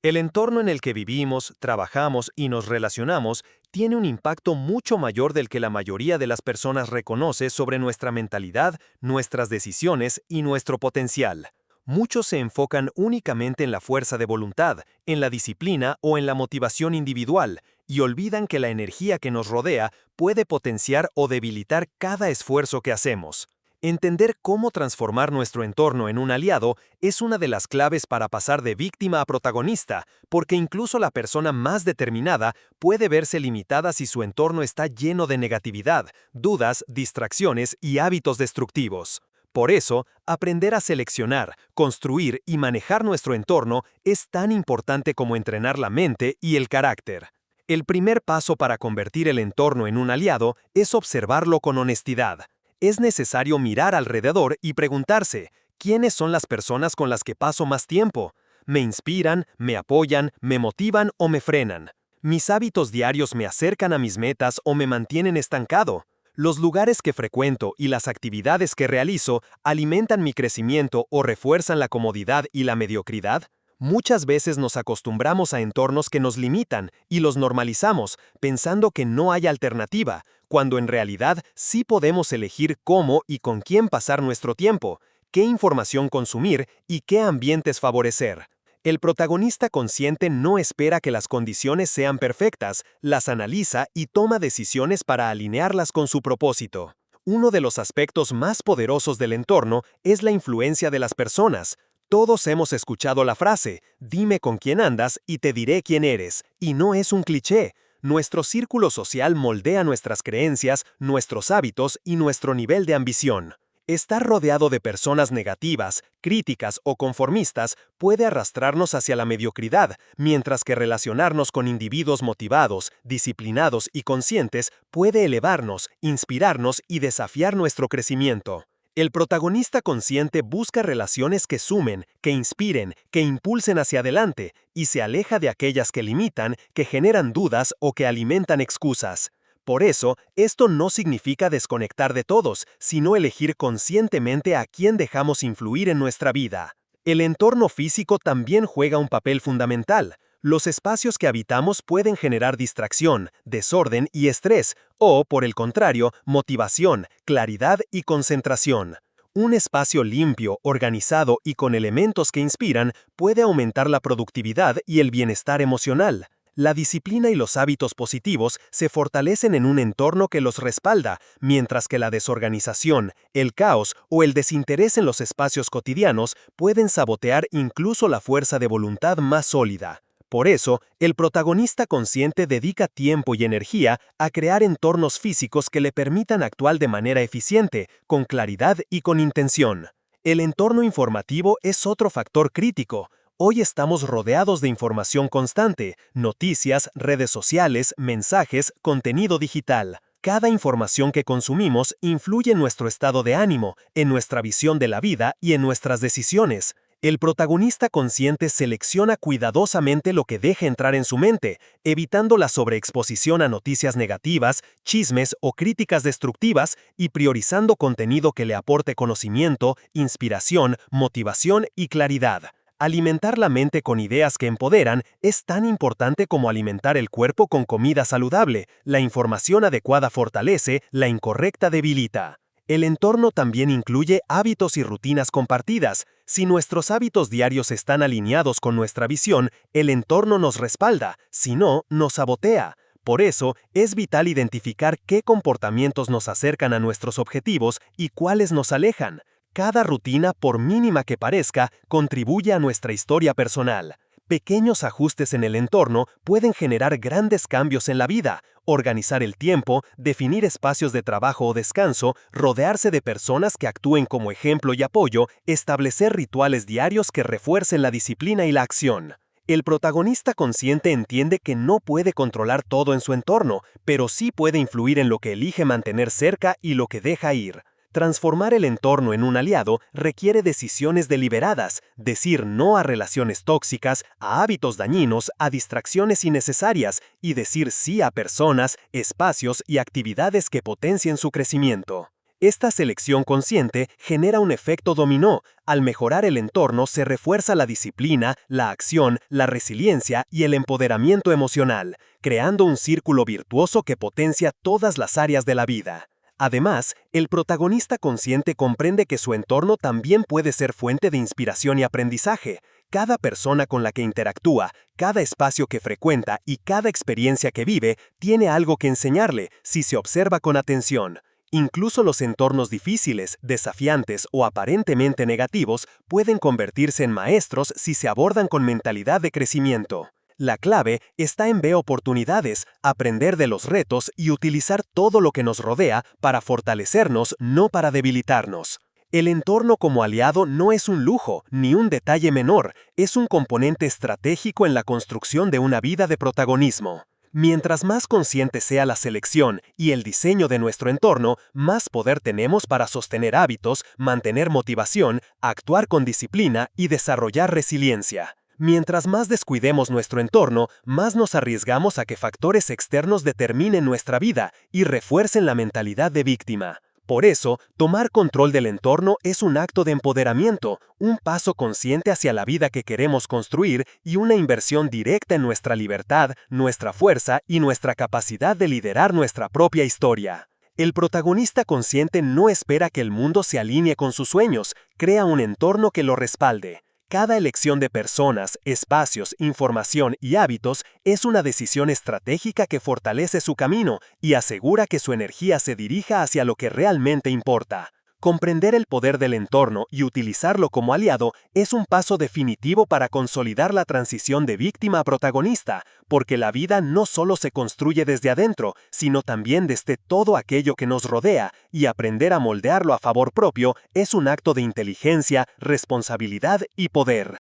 El entorno en el que vivimos, trabajamos y nos relacionamos tiene un impacto mucho mayor del que la mayoría de las personas reconoce sobre nuestra mentalidad, nuestras decisiones y nuestro potencial. Muchos se enfocan únicamente en la fuerza de voluntad, en la disciplina o en la motivación individual, y olvidan que la energía que nos rodea puede potenciar o debilitar cada esfuerzo que hacemos. Entender cómo transformar nuestro entorno en un aliado es una de las claves para pasar de víctima a protagonista, porque incluso la persona más determinada puede verse limitada si su entorno está lleno de negatividad, dudas, distracciones y hábitos destructivos. Por eso, aprender a seleccionar, construir y manejar nuestro entorno es tan importante como entrenar la mente y el carácter. El primer paso para convertir el entorno en un aliado es observarlo con honestidad. Es necesario mirar alrededor y preguntarse, ¿quiénes son las personas con las que paso más tiempo? ¿Me inspiran, me apoyan, me motivan o me frenan? ¿Mis hábitos diarios me acercan a mis metas o me mantienen estancado? ¿Los lugares que frecuento y las actividades que realizo alimentan mi crecimiento o refuerzan la comodidad y la mediocridad? Muchas veces nos acostumbramos a entornos que nos limitan y los normalizamos, pensando que no hay alternativa, cuando en realidad sí podemos elegir cómo y con quién pasar nuestro tiempo, qué información consumir y qué ambientes favorecer. El protagonista consciente no espera que las condiciones sean perfectas, las analiza y toma decisiones para alinearlas con su propósito. Uno de los aspectos más poderosos del entorno es la influencia de las personas. Todos hemos escuchado la frase, dime con quién andas y te diré quién eres, y no es un cliché. Nuestro círculo social moldea nuestras creencias, nuestros hábitos y nuestro nivel de ambición. Estar rodeado de personas negativas, críticas o conformistas puede arrastrarnos hacia la mediocridad, mientras que relacionarnos con individuos motivados, disciplinados y conscientes puede elevarnos, inspirarnos y desafiar nuestro crecimiento. El protagonista consciente busca relaciones que sumen, que inspiren, que impulsen hacia adelante, y se aleja de aquellas que limitan, que generan dudas o que alimentan excusas. Por eso, esto no significa desconectar de todos, sino elegir conscientemente a quién dejamos influir en nuestra vida. El entorno físico también juega un papel fundamental. Los espacios que habitamos pueden generar distracción, desorden y estrés, o, por el contrario, motivación, claridad y concentración. Un espacio limpio, organizado y con elementos que inspiran puede aumentar la productividad y el bienestar emocional. La disciplina y los hábitos positivos se fortalecen en un entorno que los respalda, mientras que la desorganización, el caos o el desinterés en los espacios cotidianos pueden sabotear incluso la fuerza de voluntad más sólida. Por eso, el protagonista consciente dedica tiempo y energía a crear entornos físicos que le permitan actuar de manera eficiente, con claridad y con intención. El entorno informativo es otro factor crítico. Hoy estamos rodeados de información constante, noticias, redes sociales, mensajes, contenido digital. Cada información que consumimos influye en nuestro estado de ánimo, en nuestra visión de la vida y en nuestras decisiones. El protagonista consciente selecciona cuidadosamente lo que deja entrar en su mente, evitando la sobreexposición a noticias negativas, chismes o críticas destructivas y priorizando contenido que le aporte conocimiento, inspiración, motivación y claridad. Alimentar la mente con ideas que empoderan es tan importante como alimentar el cuerpo con comida saludable. La información adecuada fortalece, la incorrecta debilita. El entorno también incluye hábitos y rutinas compartidas. Si nuestros hábitos diarios están alineados con nuestra visión, el entorno nos respalda, si no, nos sabotea. Por eso, es vital identificar qué comportamientos nos acercan a nuestros objetivos y cuáles nos alejan. Cada rutina, por mínima que parezca, contribuye a nuestra historia personal. Pequeños ajustes en el entorno pueden generar grandes cambios en la vida. Organizar el tiempo, definir espacios de trabajo o descanso, rodearse de personas que actúen como ejemplo y apoyo, establecer rituales diarios que refuercen la disciplina y la acción. El protagonista consciente entiende que no puede controlar todo en su entorno, pero sí puede influir en lo que elige mantener cerca y lo que deja ir. Transformar el entorno en un aliado requiere decisiones deliberadas, decir no a relaciones tóxicas, a hábitos dañinos, a distracciones innecesarias y decir sí a personas, espacios y actividades que potencien su crecimiento. Esta selección consciente genera un efecto dominó. Al mejorar el entorno se refuerza la disciplina, la acción, la resiliencia y el empoderamiento emocional, creando un círculo virtuoso que potencia todas las áreas de la vida. Además, el protagonista consciente comprende que su entorno también puede ser fuente de inspiración y aprendizaje. Cada persona con la que interactúa, cada espacio que frecuenta y cada experiencia que vive tiene algo que enseñarle si se observa con atención. Incluso los entornos difíciles, desafiantes o aparentemente negativos pueden convertirse en maestros si se abordan con mentalidad de crecimiento. La clave está en ver oportunidades, aprender de los retos y utilizar todo lo que nos rodea para fortalecernos, no para debilitarnos. El entorno como aliado no es un lujo ni un detalle menor, es un componente estratégico en la construcción de una vida de protagonismo. Mientras más consciente sea la selección y el diseño de nuestro entorno, más poder tenemos para sostener hábitos, mantener motivación, actuar con disciplina y desarrollar resiliencia. Mientras más descuidemos nuestro entorno, más nos arriesgamos a que factores externos determinen nuestra vida y refuercen la mentalidad de víctima. Por eso, tomar control del entorno es un acto de empoderamiento, un paso consciente hacia la vida que queremos construir y una inversión directa en nuestra libertad, nuestra fuerza y nuestra capacidad de liderar nuestra propia historia. El protagonista consciente no espera que el mundo se alinee con sus sueños, crea un entorno que lo respalde. Cada elección de personas, espacios, información y hábitos es una decisión estratégica que fortalece su camino y asegura que su energía se dirija hacia lo que realmente importa. Comprender el poder del entorno y utilizarlo como aliado es un paso definitivo para consolidar la transición de víctima a protagonista, porque la vida no solo se construye desde adentro, sino también desde todo aquello que nos rodea, y aprender a moldearlo a favor propio es un acto de inteligencia, responsabilidad y poder.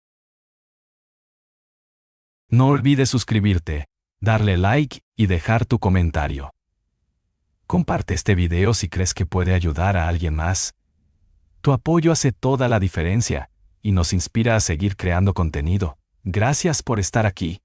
No olvides suscribirte, darle like y dejar tu comentario. Comparte este video si crees que puede ayudar a alguien más. Tu apoyo hace toda la diferencia y nos inspira a seguir creando contenido. Gracias por estar aquí.